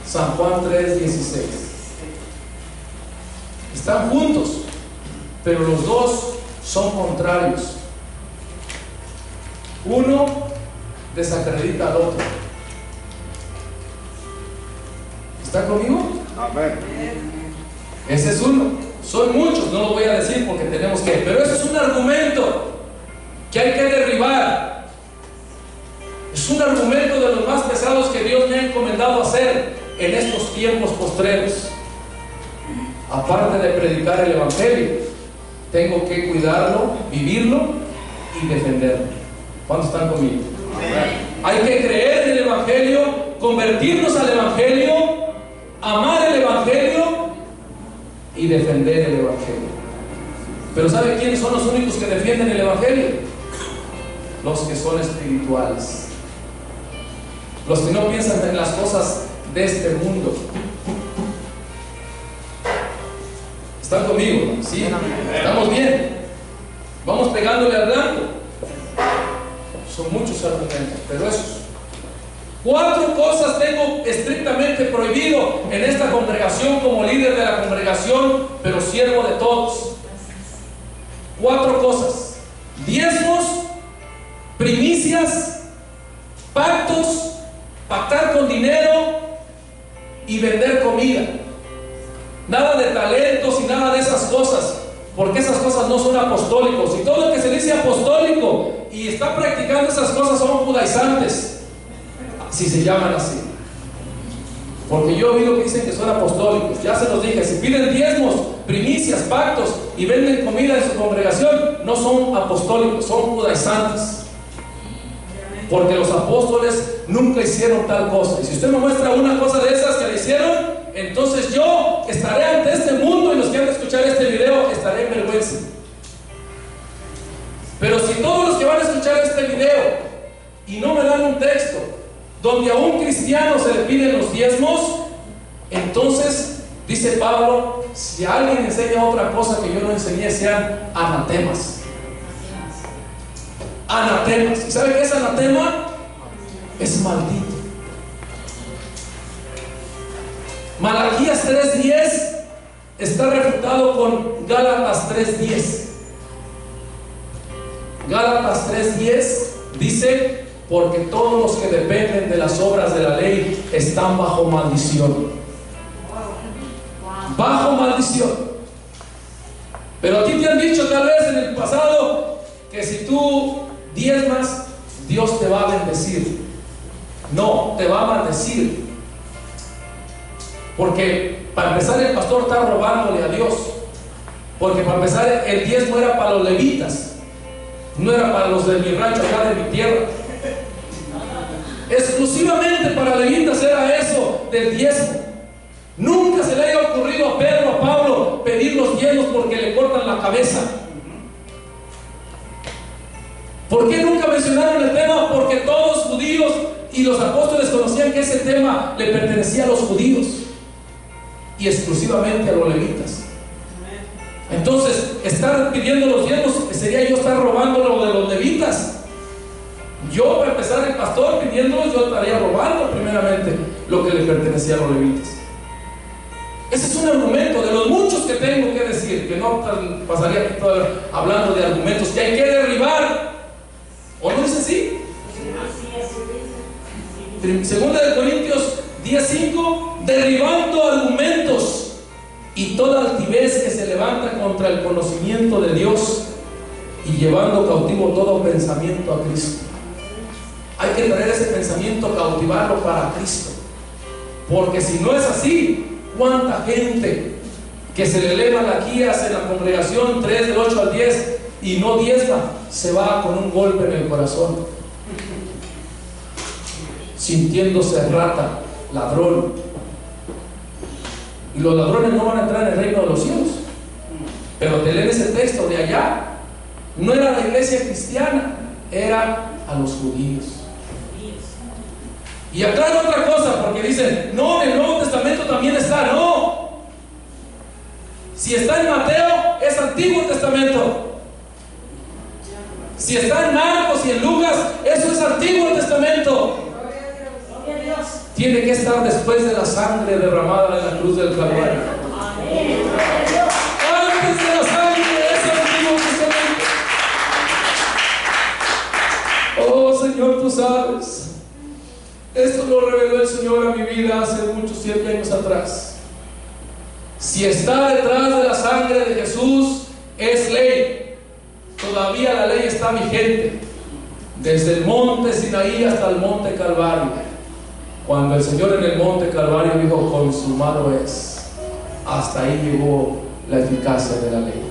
San Juan 3, 16. Están juntos, pero los dos son contrarios. Uno desacredita al otro. ¿Está conmigo? Amén. Ese es uno. Son muchos, no lo voy a decir porque tenemos que, pero ese es un argumento que hay que derribar. Es un argumento de los más pesados que Dios me ha encomendado hacer en estos tiempos postreros. Aparte de predicar el evangelio, tengo que cuidarlo, vivirlo y defenderlo. ¿Cuántos están conmigo? Hay que creer en el evangelio, convertirnos al evangelio amar el Evangelio y defender el Evangelio. Pero ¿sabe quiénes son los únicos que defienden el Evangelio? Los que son espirituales, los que no piensan en las cosas de este mundo. ¿Están conmigo? ¿Sí? ¿Estamos bien? Vamos pegándole al blanco. Son muchos argumentos, pero esos 4 cosas tengo estrictamente prohibido en esta congregación como líder de la congregación, pero siervo de todos. 4 cosas: diezmos, primicias, pactos, pactar con dinero y vender comida. Nada de talentos y nada de esas cosas, porque esas cosas no son apostólicos. Y todo el que se dice apostólico y está practicando esas cosas son judaizantes, si se llaman así. Porque yo he oído que dicen que son apostólicos. Ya se los dije, si piden diezmos, primicias, pactos y venden comida en su congregación, no son apostólicos, son judaizantes. Porque los apóstoles nunca hicieron tal cosa. Y si usted me muestra una cosa de esas que le hicieron, entonces yo estaré ante este mundo, y los que han de escuchar este video estaré en vergüenza. Pero si todos los que van a escuchar este video y no me dan un texto donde a un cristiano se le piden los diezmos, entonces dice Pablo, si alguien enseña otra cosa que yo no enseñé, sean anatemas. Anatemas. ¿Y sabe qué es anatema? Es maldito. Malaquías 3:10 está refutado con Gálatas 3:10. Gálatas 3:10 dice: porque todos los que dependen de las obras de la ley están bajo maldición. Bajo maldición. Pero a ti te han dicho tal vez en el pasado que si tú diezmas, Dios te va a bendecir. No, te va a maldecir. Porque para empezar el pastor está robándole a Dios. Porque para empezar el diezmo era para los levitas, no era para los de mi rancho acá de mi tierra. Exclusivamente para levitas era eso del diezmo. Nunca se le haya ocurrido a Pedro, a Pablo, pedir los diezmos porque le cortan la cabeza. ¿Por qué nunca mencionaron el tema? Porque todos judíos y los apóstoles conocían que ese tema le pertenecía a los judíos y exclusivamente a los levitas. Entonces, estar pidiendo los diezmos sería yo estar robando lo de los levitas. Yo, para empezar, el pastor pidiéndolos, yo estaría robando primeramente lo que le pertenecía a los levitas. Ese es un argumento de los muchos que tengo que decir, que no pasaría aquí todo hablando de argumentos que hay que derribar. ¿O no es así? Segunda de Corintios 10:5, derribando argumentos y toda altivez que se levanta contra el conocimiento de Dios y llevando cautivo todo pensamiento a Cristo. Hay que traer ese pensamiento, cautivarlo para Cristo, porque si no es así, ¿cuánta gente que se le eleva la guías en la congregación 3 del 8 al 10 y no diezma, se va con un golpe en el corazón, sintiéndose rata, ladrón? Y los ladrones no van a entrar en el reino de los cielos. Pero te leen ese texto de allá, no era la iglesia cristiana, era a los judíos. Y aclaran otra cosa, porque dicen, no, en el Nuevo Testamento también está. No, si está en Mateo, es Antiguo Testamento. Si está en Marcos y en Lucas, eso es Antiguo Testamento. Tiene que estar después de la sangre derramada en la cruz del Calvario. Antes de la sangre es Antiguo Testamento. Oh Señor, tú sabes, esto lo reveló el Señor a mi vida hace muchos 7 años atrás. Si está detrás de la sangre de Jesús, es ley. Todavía la ley está vigente, desde el monte Sinaí hasta el monte Calvario. Cuando el Señor en el monte Calvario dijo, consumado es, hasta ahí llegó la eficacia de la ley.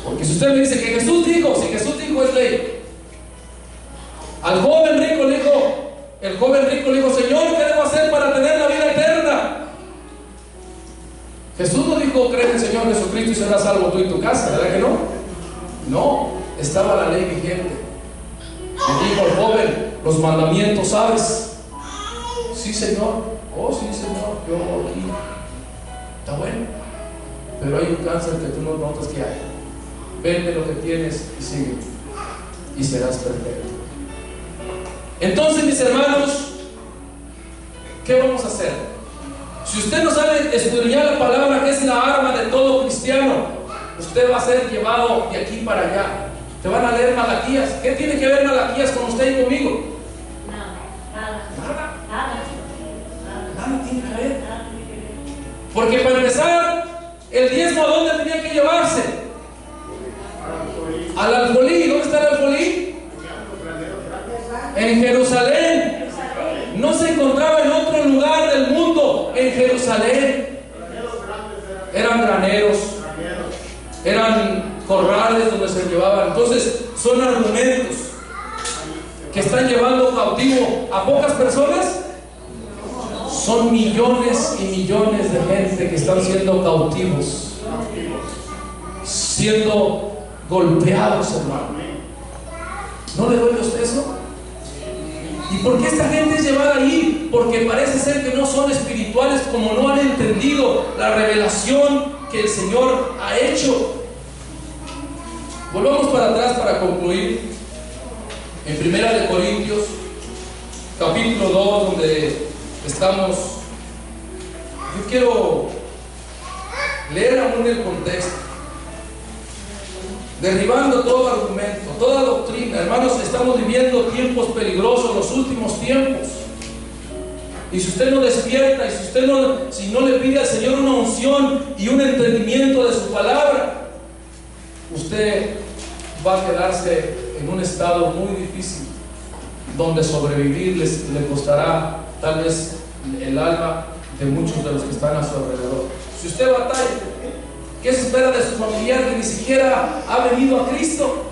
Porque si usted me dice que Jesús dijo, si Jesús dijo, es ley. Al joven rico le dijo, el joven rico le dijo, Señor, ¿qué debo hacer para tener la vida eterna? Jesús no dijo, cree en el Señor Jesucristo y serás salvo tú y tu casa, ¿verdad que no? No, estaba la ley vigente. Le dijo al joven, los mandamientos sabes. Sí, Señor. Oh, sí, Señor, yo aquí. Está bueno. Pero hay un cáncer que tú no notas que hay. Vende lo que tienes y sigue. Y serás perfecto. Entonces, mis hermanos, ¿qué vamos a hacer? Si usted no sabe estudiar la palabra, que es la arma de todo cristiano, usted va a ser llevado de aquí para allá. Te van a leer Malaquías. ¿Qué tiene que ver Malaquías con usted y conmigo? Nada tiene que ver. Porque para empezar, el diezmo, ¿a dónde tenía que llevarse? Al alfolí. ¿Dónde está el alfolí? En Jerusalén. No se encontraba en otro lugar del mundo. En Jerusalén. Eran graneros, eran corrales donde se llevaban. Entonces son argumentos que están llevando cautivo a pocas personas. Son millones y millones de gente que están siendo cautivos, siendo golpeados, hermano. ¿No le duele a usted eso? ¿Y por qué esta gente es llevada ahí? Porque parece ser que no son espirituales, como no han entendido la revelación que el Señor ha hecho. Volvamos para atrás para concluir en 1 Corintios capítulo 2, donde estamos. Yo quiero leer aún el contexto, derribando todo argumento, toda doctrina. Hermanos, estamos viviendo tiempos peligrosos, los últimos tiempos. Y si usted no despierta, y si no le pide al Señor una unción y un entendimiento de su palabra, usted va a quedarse en un estado muy difícil, donde sobrevivir le costará tal vez el alma de muchos de los que están a su alrededor. Si usted batalla, ¿qué se espera de su familiar que ni siquiera ha venido a Cristo?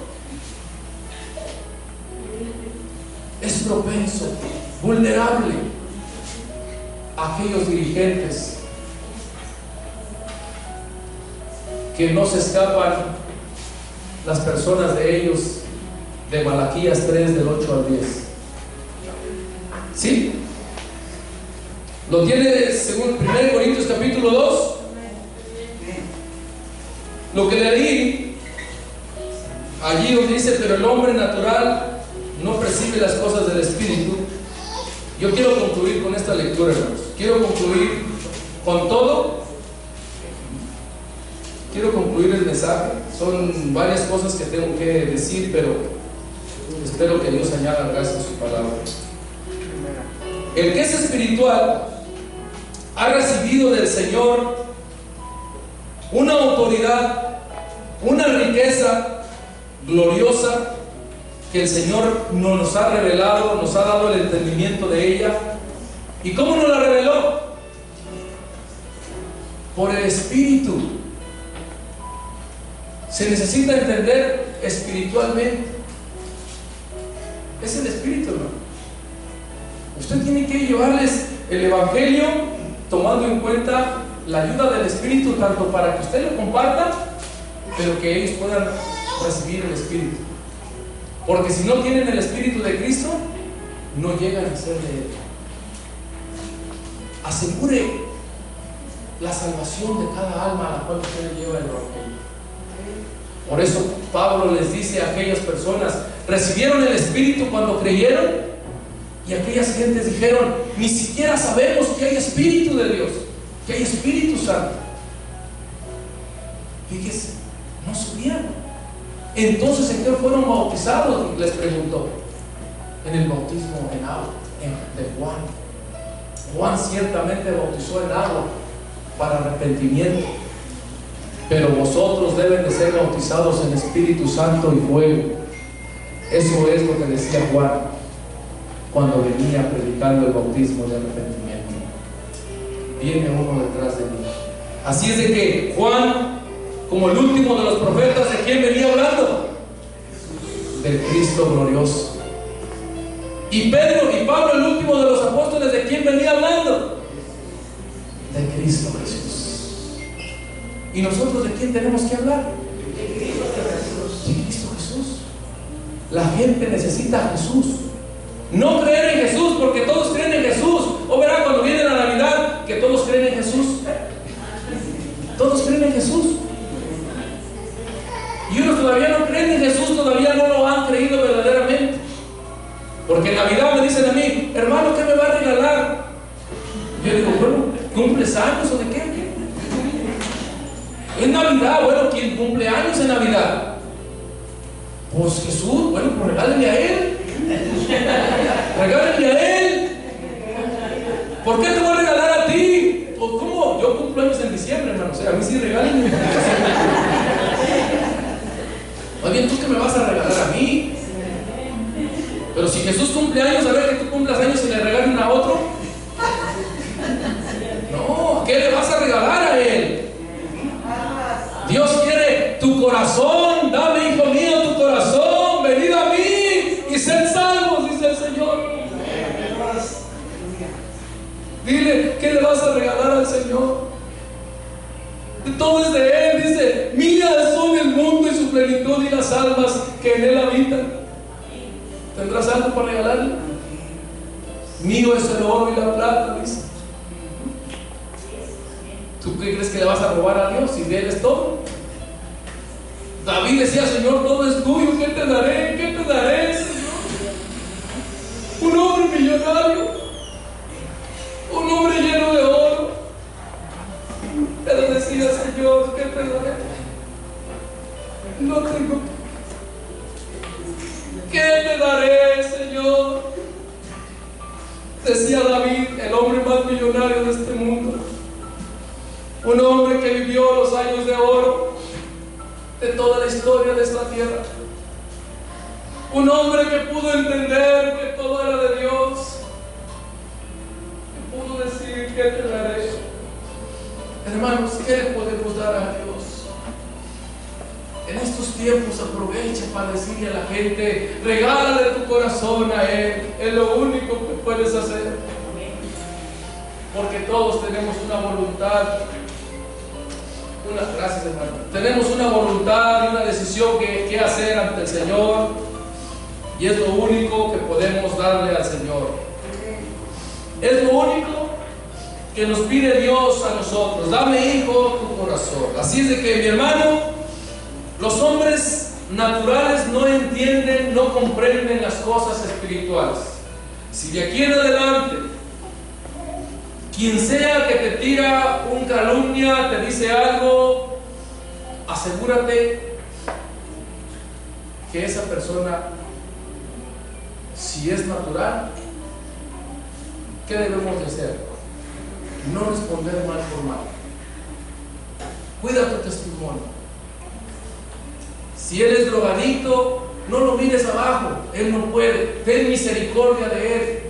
Es propenso, vulnerable a aquellos dirigentes que no se escapan las personas de ellos, de Malaquías 3, del 8 al 10. ¿Sí? Lo tiene según 1 Corintios capítulo 2. Lo que leí allí donde dice, pero el hombre natural no percibe las cosas del Espíritu. Yo quiero concluir con esta lectura, hermanos. Quiero concluir con todo. Quiero concluir el mensaje. Son varias cosas que tengo que decir, pero espero que Dios añada gracias a su palabra. El que es espiritual ha recibido del Señor una autoridad, una riqueza gloriosa que el Señor nos ha revelado, nos ha dado el entendimiento de ella. ¿Y cómo nos la reveló? Por el Espíritu. Se necesita entender espiritualmente. Es el Espíritu, hermano. Usted tiene que llevarles el Evangelio tomando en cuenta la ayuda del Espíritu, tanto para que usted lo comparta, pero que ellos puedan recibir el Espíritu. Porque si no tienen el Espíritu de Cristo, no llegan a ser de Él. Asegure la salvación de cada alma a la cual usted lleva el Evangelio. Por eso Pablo les dice a aquellas personas, recibieron el Espíritu cuando creyeron, y aquellas gentes dijeron, ni siquiera sabemos que hay Espíritu de Dios, que hay Espíritu Santo. Fíjese, no sabían. Entonces, ¿en qué fueron bautizados? Les preguntó. En el bautismo en agua, de Juan. Juan ciertamente bautizó en agua para arrepentimiento, pero vosotros deben de ser bautizados en Espíritu Santo y fuego. Eso es lo que decía Juan cuando venía predicando el bautismo de arrepentimiento. Viene uno detrás de mí. Así es de que Juan, como el último de los profetas, ¿de quién venía hablando? Del Cristo glorioso. Y Pedro y Pablo, el último de los apóstoles, ¿de quién venía hablando? De Cristo Jesús. ¿Y nosotros de quién tenemos que hablar? De Cristo Jesús. La gente necesita a Jesús. No creer en Jesús porque todos creen en Jesús. O verá cuando viene la Navidad que todos creen en Jesús. Todos creen en Jesús. Y unos todavía no creen en Jesús, todavía no lo han creído verdaderamente. Porque en Navidad me dicen a mí, hermano, ¿qué me va a regalar? Yo digo, bueno, ¿cumples años o de qué? Es Navidad, bueno, ¿quién cumple años en Navidad? Pues Jesús, bueno, pues regálenle a Él. Regálenle a Él. ¿Por qué te voy a regalar a ti? Pues, ¿cómo? Yo cumplo años en diciembre, hermano. O sea, a mí sí regálenme. Más bien, ¿tú qué me vas a regalar a mí? Pero si Jesús cumple años, a ver que tú cumplas años y le regalen a otro. No, ¿qué le vas a regalar a Él? Dios quiere tu corazón. Dame, hijo mío, tu corazón. Venid a mí y sed salvos, dice el Señor. Dile, ¿qué le vas a regalar al Señor? Todo es de Él. Dice, mías son el mundo y su plenitud y las almas que en Él habitan. ¿Tendrás algo para regalarle? Mío es el oro y la plata, dice. ¿Tú qué crees que le vas a robar a Dios si de Él es todo? David decía, Señor, todo es tuyo. ¿Qué te daré? ¿Qué te daré, Señor? Un hombre millonario, un hombre lleno de oro. Pero decía, Señor, ¿qué te daré? No tengo. ¿Qué te daré, Señor? Decía David, el hombre más millonario de este mundo. Un hombre que vivió los años de oro de toda la historia de esta tierra. Un hombre que pudo entender que todo era de Dios. Que pudo decir, ¿qué te daré? Hermanos, ¿qué le podemos dar a Dios? En estos tiempos aprovecha para decirle a la gente, regálale tu corazón a Él. Es lo único que puedes hacer. Porque todos tenemos una voluntad. Gracias, hermano. Tenemos una voluntad y una decisión que hacer ante el Señor. Y es lo único que podemos darle al Señor. Es lo único que nos pide Dios a nosotros. Dame, hijo, tu corazón. Así es de que, mi hermano, los hombres naturales no entienden, no comprenden las cosas espirituales. Si de aquí en adelante, quien sea que te tira un calumnia, te dice algo, asegúrate que esa persona, si es natural, ¿qué debemos de hacer? No responder mal por mal. Cuida tu testimonio. Si él es drogadicto, no lo mires abajo. Él no puede. Ten misericordia de él.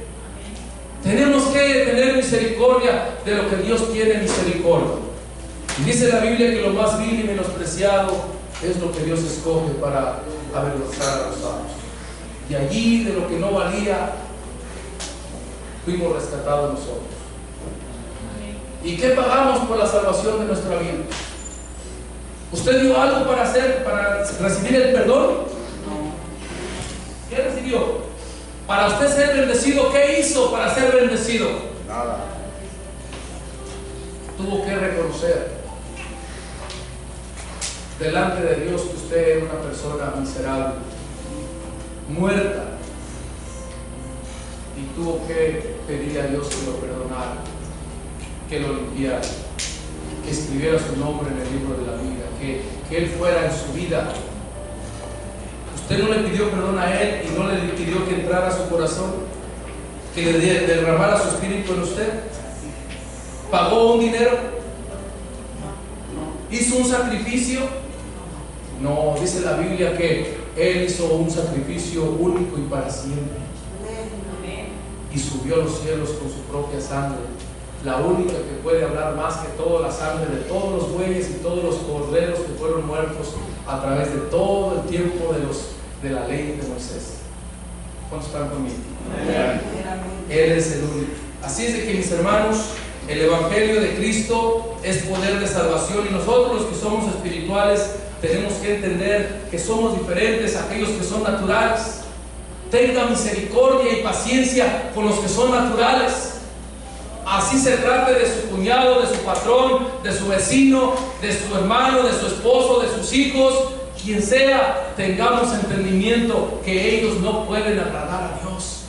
Tenemos que tener misericordia de lo que Dios tiene misericordia. Y dice la Biblia que lo más vil y menospreciado es lo que Dios escoge para avergonzar a los santos. Y allí, de lo que no valía, fuimos rescatados nosotros. ¿Y qué pagamos por la salvación de nuestra vida? ¿Usted dio algo para recibir el perdón? ¿Qué recibió? Para usted ser bendecido, ¿qué hizo para ser bendecido? Nada. Tuvo que reconocer delante de Dios que usted era una persona miserable, muerta, y tuvo que pedirle a Dios que lo perdonara, que lo limpiara, que escribiera su nombre en el libro de la vida, que Él fuera en su vida. Usted no le pidió perdón a Él y no le pidió que entrara a su corazón, que le derramara su espíritu en usted. ¿Pagó un dinero? ¿Hizo un sacrificio? No, dice la Biblia que Él hizo un sacrificio único y para siempre. Y subió a los cielos con su propia sangre, la única que puede hablar más que toda la sangre de todos los bueyes y todos los corderos que fueron muertos a través de todo el tiempo de la ley de Moisés. ¿Cuántos están conmigo? Él es el único. Así es de que, mis hermanos, El Evangelio de Cristo es poder de salvación, y nosotros los que somos espirituales tenemos que entender que somos diferentes a aquellos que son naturales. Tenga misericordia y paciencia con los que son naturales. Así se trate de su cuñado, de su patrón, de su vecino, de su hermano, de su esposo, de sus hijos, quien sea, tengamos entendimiento que ellos no pueden agradar a Dios.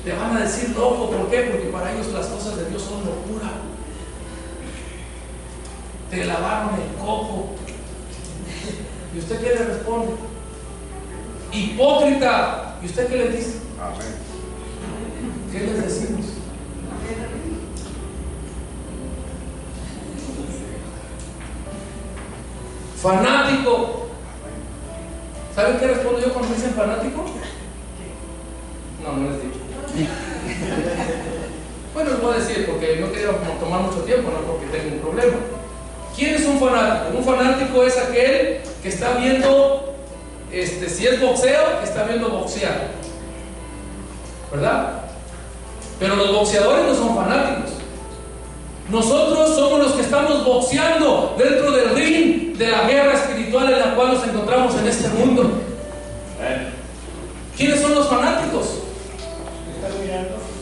Te van a decir loco, ¿por qué? Porque para ellos las cosas de Dios son locura. Te lavaron el coco. ¿Y usted qué le responde? Hipócrita. ¿Y usted qué le dice? Amén. ¿Qué les decimos? Fanático. ¿Saben qué respondo yo cuando me dicen fanático? No, no les digo. Bueno, les voy a decir porque no quería tomar mucho tiempo, no porque tengo un problema. ¿Quién es un fanático? Un fanático es aquel que está viendo, si es boxeo, está viendo boxear, ¿verdad? Pero los boxeadores no son fanáticos. Nosotros somos los que estamos boxeando dentro del ring de la guerra espiritual en la cual nos encontramos en este mundo. ¿Quiénes son los fanáticos?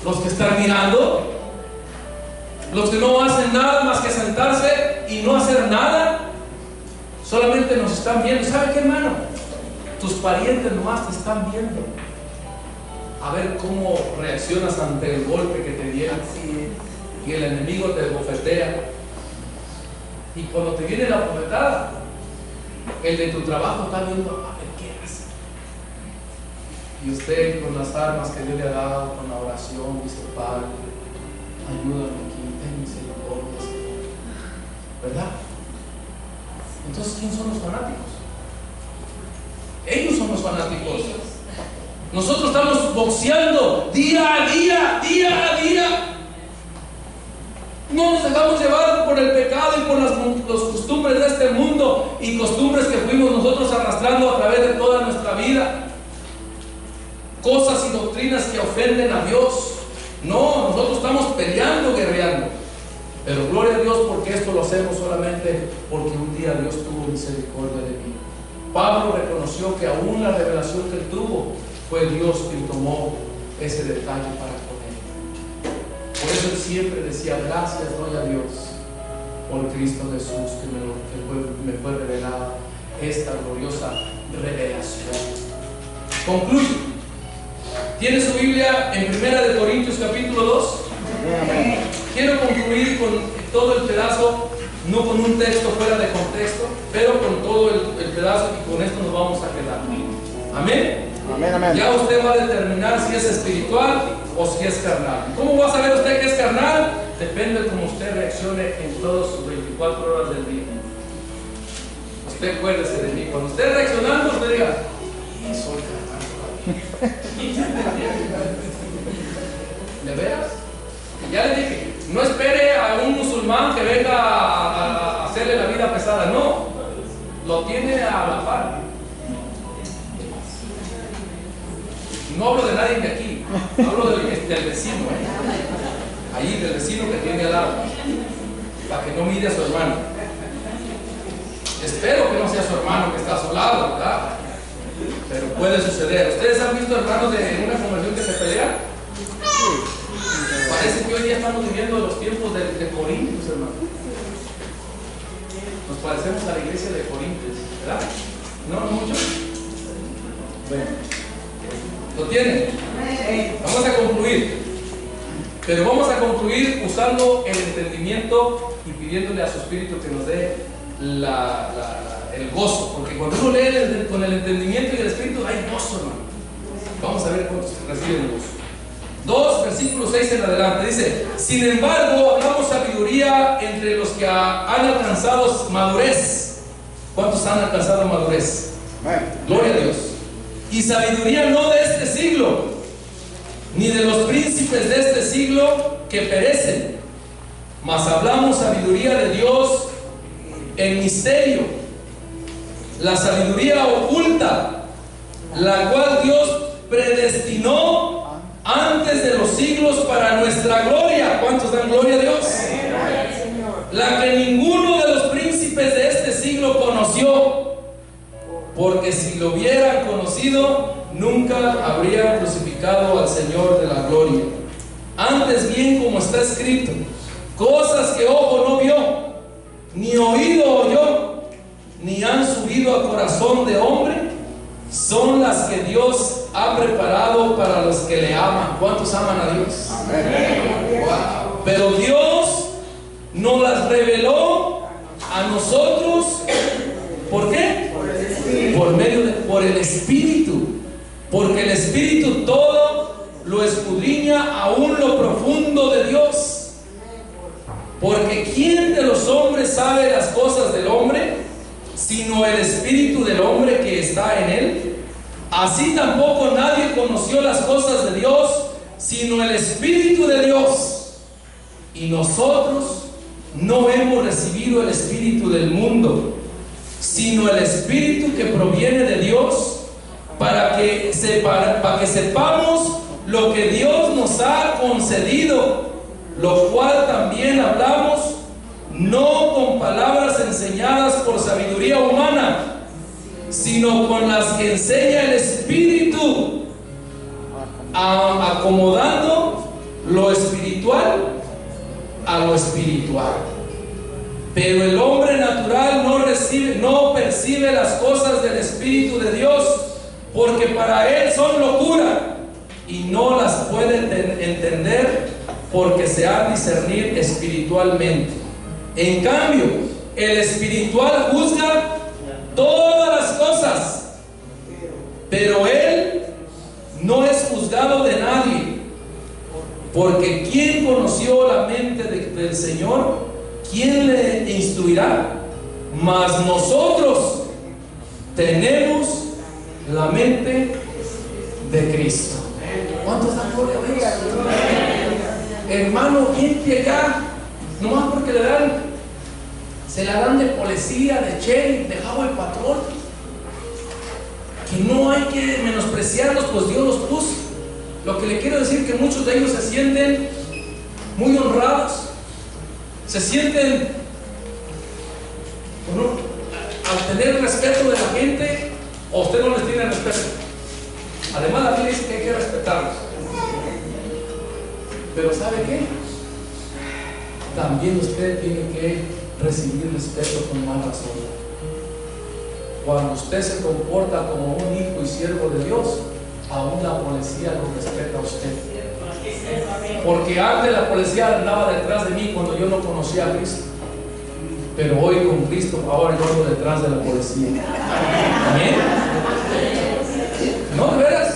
Los que están mirando, los que no hacen nada más que sentarse y no hacer nada, solamente nos están viendo. ¿Sabe qué, hermano? Tus parientes nomás te están viendo, a ver cómo reaccionas ante el golpe que te dieron. Y el enemigo te bofetea, y cuando te viene la bofetada, el de tu trabajo está viendo a ver qué hace. Y usted, con las armas que Dios le ha dado, con la oración, dice: Padre, ayúdame aquí, ten misericordia, Señor. ¿Verdad? Entonces, ¿quién son los fanáticos? Ellos son los fanáticos. Nosotros estamos boxeando día a día, día a día. No nos dejamos llevar por el pecado y por las costumbres de este mundo, y costumbres que fuimos nosotros arrastrando a través de toda nuestra vida. Cosas y doctrinas que ofenden a Dios. No, nosotros estamos peleando, guerreando. Pero gloria a Dios, porque esto lo hacemos solamente porque un día Dios tuvo misericordia de mí. Pablo reconoció que aún la revelación que él tuvo fue Dios quien tomó ese detalle para con él. Por eso él siempre decía: gracias doy a Dios por Cristo Jesús, que me fue revelada esta gloriosa revelación. Concluyo. ¿Tiene su Biblia en 1 Corintios capítulo 2? Quiero concluir con todo el pedazo, no con un texto fuera de contexto, pero con todo el pedazo, y con esto nos vamos a quedar. Amén. Amén, amén. Ya usted va a determinar si es espiritual o si es carnal. ¿Cómo va a saber usted que es carnal? Depende de cómo usted reaccione en todas sus 24 horas del día. Usted acuérdese de mí. Cuando esté reaccionando, usted diga: soy carnal. ¿De veras? Ya le dije, no espere a un musulmán que venga a hacerle la vida pesada. No, lo tiene a la par. No hablo de nadie de aquí, hablo del vecino, ahí del vecino que tiene al lado, para que no mire a su hermano. Espero que no sea su hermano que está a su lado, ¿verdad? Pero puede suceder. ¿Ustedes han visto hermanos de una conversión que se pelean? Parece que hoy día estamos viviendo los tiempos de Corintios, hermano. Nos parecemos a la iglesia de Corintios, ¿verdad? ¿No mucho? Bueno, ¿lo tienen? Vamos a concluir. Pero vamos a concluir usando el entendimiento y pidiéndole a su Espíritu que nos dé el gozo. Porque cuando uno lee con el entendimiento y el Espíritu, hay gozo, hermano. Vamos a ver cuántos reciben gozo. 2, versículo 6 en adelante, dice: sin embargo, hablamos sabiduría entre los que han alcanzado madurez. ¿Cuántos han alcanzado madurez? Gloria a Dios. Y sabiduría no de este siglo, ni de los príncipes de este siglo que perecen, mas hablamos sabiduría de Dios en misterio, la sabiduría oculta, la cual Dios predestinó antes de los siglos para nuestra gloria. ¿Cuántos dan gloria a Dios? La que ninguno de los príncipes de este siglo conoció, porque si lo hubieran conocido, nunca habrían crucificado al Señor de la gloria. Antes bien, como está escrito, cosas que ojo no vio, ni oído oyó, ni han subido a corazón de hombre, son las que Dios ha preparado para los que le aman. ¿Cuántos aman a Dios? Amén. Wow. Pero Dios nos las reveló a nosotros. ¿Por qué? Por el Espíritu. Porque el Espíritu todo lo escudriña aún lo profundo de Dios. Porque ¿quién de los hombres sabe las cosas del hombre, sino el Espíritu del hombre que está en él? Así tampoco nadie conoció las cosas de Dios, sino el Espíritu de Dios. Y nosotros no hemos recibido el Espíritu del mundo, sino el Espíritu que proviene de Dios, para que sepamos lo que Dios nos ha concedido, lo cual también hablamos, no con palabras enseñadas por sabiduría humana, sino con las que enseña el Espíritu, acomodando lo espiritual a lo espiritual. Pero el hombre natural no percibe las cosas del Espíritu de Dios, porque para él son locura, y no las puede entender, porque se han de discernir espiritualmente. En cambio, el espiritual juzga todas las cosas, pero él no es juzgado de nadie. Porque ¿quién conoció la mente del Señor? ¿Quién le instruirá? Mas nosotros tenemos la mente de Cristo. ¿Cuántos dan gloria a Dios? Hermano, gente acá, nomás porque se la dan de policía, de sheriff, de jabo el patrón, que no hay que menospreciarlos, pues Dios los puso. Lo que le quiero decir es que muchos de ellos se sienten muy honrados, se sienten, bueno, al tener respeto de la gente, o usted no les tiene respeto. Además la Biblia dice que hay que respetarlos. Pero ¿sabe qué? También usted tiene que recibir respeto con más razón. Cuando usted se comporta como un hijo y siervo de Dios, aún la policía lo respeta a usted. Porque antes la policía andaba detrás de mí cuando yo no conocía a Cristo, pero hoy con Cristo ahora yo ando detrás de la policía. ¿Amén? No, de veras.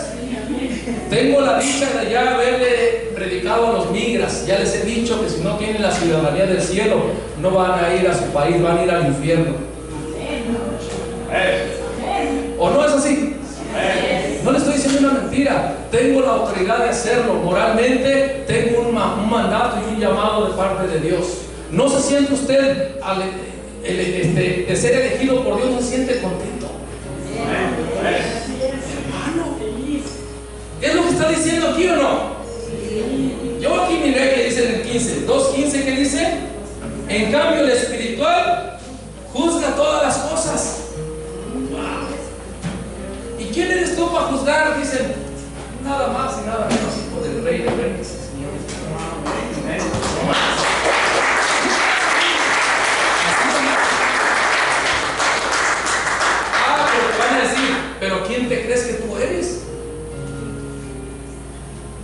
Tengo la dicha de ya haberle predicado a los migras. Ya les he dicho que si no tienen la ciudadanía del cielo, no van a ir a su país, van a ir al infierno. ¿O no es así? No le estoy diciendo una mentira. Tengo la autoridad de hacerlo. Moralmente tengo un mandato y un llamado de parte de Dios. ¿No se siente usted de ser elegido por Dios? ¿No se siente contento? Hermano, ¿qué es lo que está diciendo aquí o no? Yo aquí miré que dice en el 15, 2:15, que dice: en cambio el espiritual juzga todas las cosas. ¿Y quién eres tú para juzgar? Dicen, nada más y nada menos, hijo del Rey de Reyes, señores. Pero van a decir, ¿pero quién te crees que tú eres?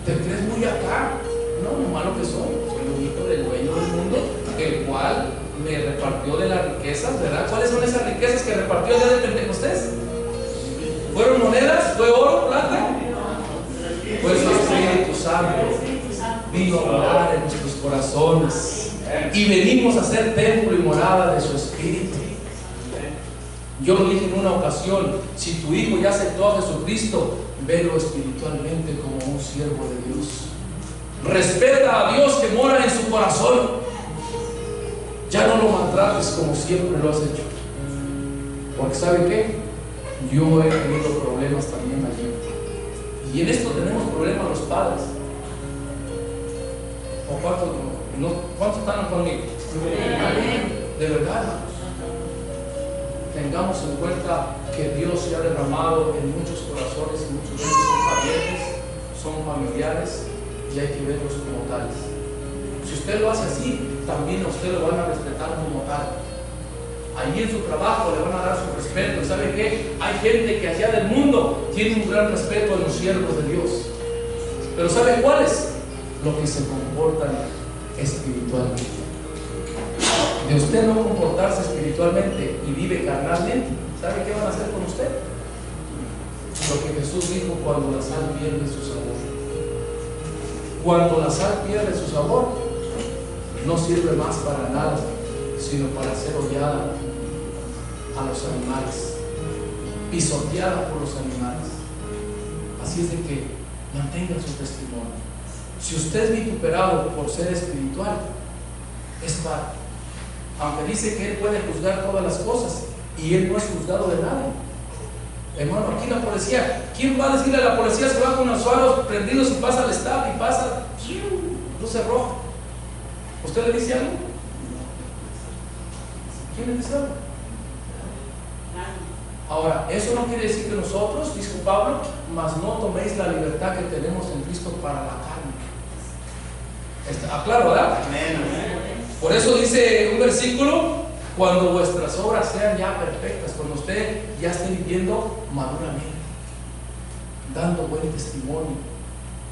¿Te crees muy acá? No, lo malo que soy un hijo del dueño del mundo, el cual me repartió de las riquezas, ¿verdad? ¿Cuáles son esas riquezas que repartió el día de Pentecostés? ¿Fueron monedas? ¿Fue oro, plata? Fue su Espíritu Santo. Vino a morar en nuestros corazones y venimos a ser templo y morada de su Espíritu. Yo lo dije en una ocasión: si tu hijo ya aceptó a Jesucristo, velo espiritualmente como un siervo de Dios. Respeta a Dios que mora en su corazón. Ya no lo maltrates como siempre lo has hecho. Porque ¿sabe qué? Yo he tenido problemas también allí. Y en esto tenemos problemas los padres. ¿O cuántos están conmigo? De verdad, hermanos. Tengamos en cuenta que Dios se ha derramado en muchos corazones y muchos de ellos son parientes, son familiares y hay que verlos como tales. Si usted lo hace así, también a usted lo van a respetar como tal. Allí en su trabajo le van a dar su respeto. ¿Sabe qué? Hay gente que allá del mundo tiene un gran respeto a los siervos de Dios. Pero ¿sabe cuáles? Los que se comportan espiritualmente. De usted no comportarse espiritualmente y vive carnalmente, ¿sabe qué van a hacer con usted? Lo que Jesús dijo cuando la sal pierde su sabor. Cuando la sal pierde su sabor, no sirve más para nada, sino para ser hollada a los animales, pisoteada por los animales. Así es de que mantengan su testimonio. Si usted es vituperado por ser espiritual, es para, aunque dice que Él puede juzgar todas las cosas, y Él no es juzgado de nada. Hermano, aquí la policía, ¿quién va a decirle a la policía se va con los faros prendidos y pasa al stop y pasa luces rojas? ¿Usted le dice algo? ¿Quién le dice algo? Ahora, eso no quiere decir que nosotros, dijo Pablo, mas no toméis la libertad que tenemos en Cristo para la carne. Está claro, ¿verdad? Por eso dice un versículo: cuando vuestras obras sean ya perfectas, cuando usted ya esté viviendo maduramente, dando buen testimonio,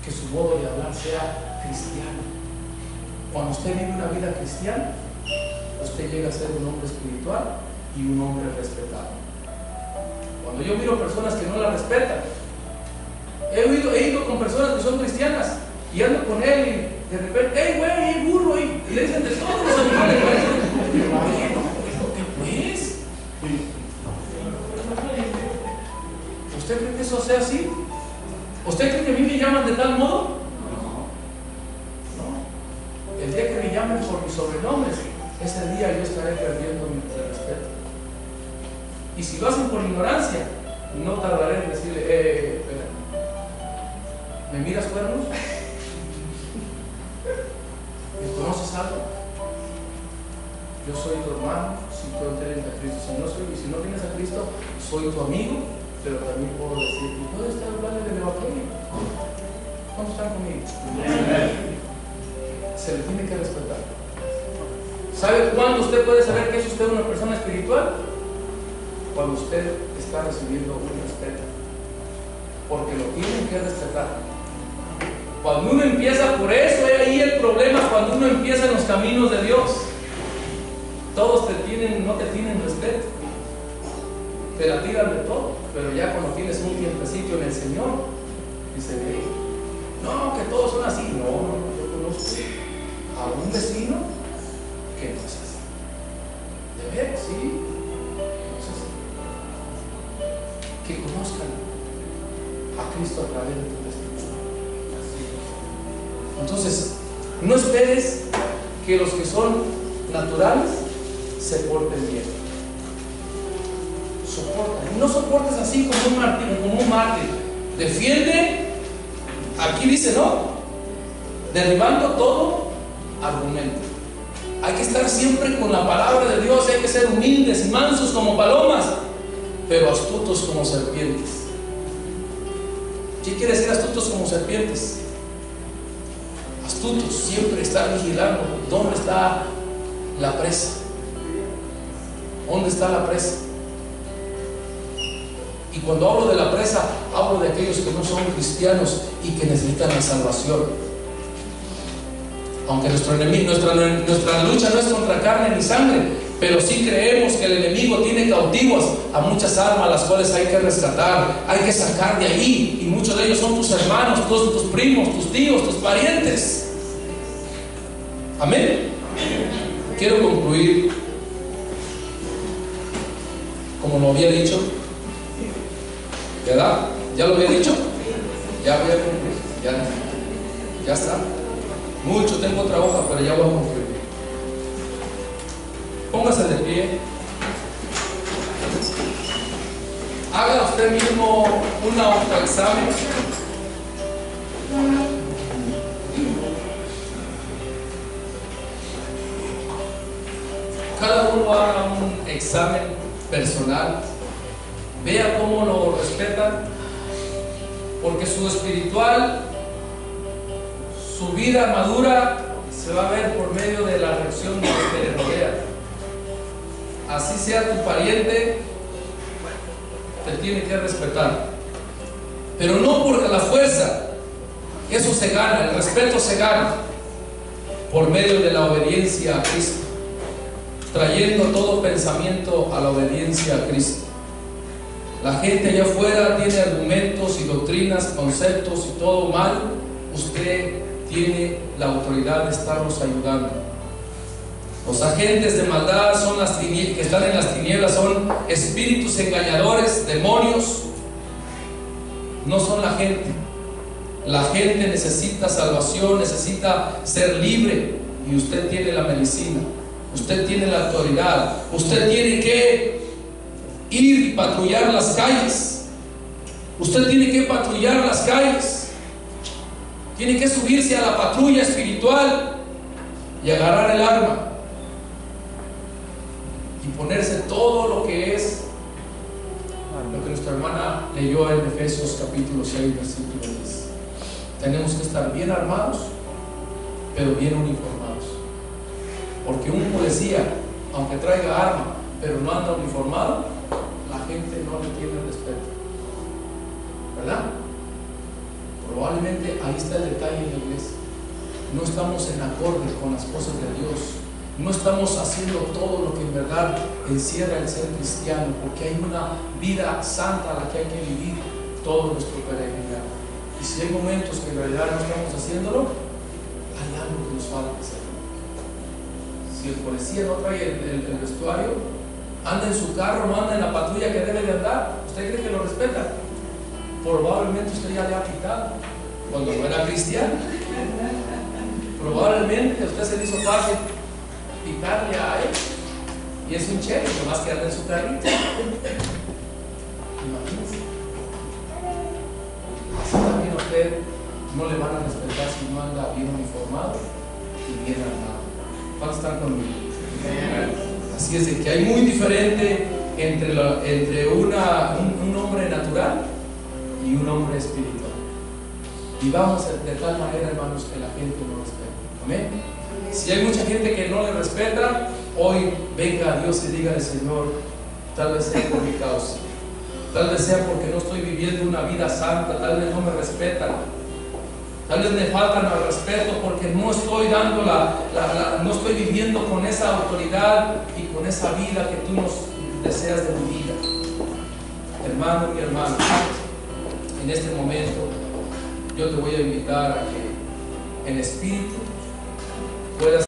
que su modo de hablar sea cristiano. Cuando usted vive una vida cristiana, usted llega a ser un hombre espiritual y un hombre respetado. Cuando yo miro personas que no la respetan, he ido con personas que son cristianas y ando con él y de repente, ¡hey güey, hey burro! Y le dicen de todos los animales. ¿Qué es? ¿Usted cree que eso sea así? ¿Usted cree que a mí me llaman de tal modo? No. El día que me llamen por mis sobrenombres, ese día yo estaré perdiendo mi respeto. Y si lo hacen por ignorancia, no tardaré en decirle, espera, ¿me miras cuernos? ¿Me conoces algo? Yo soy tu hermano, si tú tienes a Cristo. Si no tienes a Cristo, soy tu amigo, pero también puedo decir, ¿puedo estar hablando del evangelio? ¿Cómo están conmigo? Se le tiene que respetar. ¿Sabe cuándo usted puede saber que es usted una persona espiritual? Cuando usted está recibiendo un respeto, porque lo tienen que respetar. Cuando uno empieza, por eso es ahí el problema, cuando uno empieza en los caminos de Dios, todos no te tienen respeto, te la tiran de todo, pero ya cuando tienes un tiempecito en el Señor, dice, no, que todos son así. No, yo conozco a un vecino que no es así. De ver, sí. Que conozcan a Cristo a través de tu testimonio. Entonces, no esperes que los que son naturales se porten bien. Soporta. Y no soportes así como un mártir. Defiende, aquí dice, no, derribando todo argumento. Hay que estar siempre con la palabra de Dios, hay que ser humildes, mansos como palomas, pero astutos como serpientes. ¿Qué quiere decir astutos como serpientes? Astutos, siempre estar vigilando dónde está la presa. ¿Dónde está la presa? Y cuando hablo de la presa, hablo de aquellos que no son cristianos y que necesitan la salvación. Aunque nuestra lucha no es contra carne ni sangre, pero sí creemos que el enemigo tiene cautivos a muchas almas, las cuales hay que rescatar, hay que sacar de ahí, y muchos de ellos son tus hermanos, tus primos, tus tíos, tus parientes. Amén. Quiero concluir como lo había dicho, ¿verdad? ¿Ya lo había dicho? Ya voy a concluir, ya está. Mucho tengo otra hoja, pero ya voy a concluir. Póngase de pie. Haga usted mismo un autoexamen. uno haga un examen personal, vea cómo lo respetan, porque su espiritual, su vida madura se va a ver por medio de la reacción de los que le rodean. Así sea tu pariente, te tiene que respetar, pero no por la fuerza. Eso se gana, el respeto se gana por medio de la obediencia a Cristo, trayendo todo pensamiento a la obediencia a Cristo. La gente allá afuera tiene argumentos y doctrinas, conceptos y todo mal. Usted tiene la autoridad de estarnos ayudando. Los agentes de maldad son que están en las tinieblas, son espíritus engañadores, demonios. No son la gente. La gente necesita salvación, necesita ser libre, y usted tiene la medicina, usted tiene la autoridad. Usted tiene que ir y patrullar las calles. Usted tiene que patrullar las calles. Tiene que subirse a la patrulla espiritual y agarrar el arma y ponerse todo lo que es lo que nuestra hermana leyó en Efesios capítulo 6 versículo 10. Tenemos que estar bien armados, pero bien uniformados, porque un policía, aunque traiga arma pero no anda uniformado, la gente no le tiene respeto, ¿verdad? Probablemente ahí está el detalle en la iglesia. No estamos en acorde con las cosas de Dios. No estamos haciendo todo lo que en verdad encierra el ser cristiano, porque hay una vida santa a la que hay que vivir todo nuestro peregrinar. Y si hay momentos que en realidad no estamos haciéndolo, hay algo que nos falta hacer. Si el policía no trae el vestuario, anda en su carro, no anda en la patrulla que debe de andar, ¿usted cree que lo respeta? Probablemente usted ya le ha quitado cuando no era cristiano. Probablemente a usted se le hizo fácil picarle a él, y es un chévere, nomás que anda en su carrito. Imagínense. Así también a usted no le van a respetar si no anda bien uniformado y bien armado. ¿Cuántos están conmigo? Así es de que hay muy diferente entre un hombre natural y un hombre espiritual. Y vamos de tal manera, hermanos, que la gente lo respete. Amén. Si hay mucha gente que no le respeta, hoy venga a Dios y dígale: Señor, tal vez sea por mi causa, tal vez sea porque no estoy viviendo una vida santa, tal vez no me respetan, tal vez me faltan al respeto porque no estoy dando no estoy viviendo con esa autoridad y con esa vida que tú nos deseas de mi vida. Hermano y hermana, en este momento yo te voy a invitar a que en espíritu puedas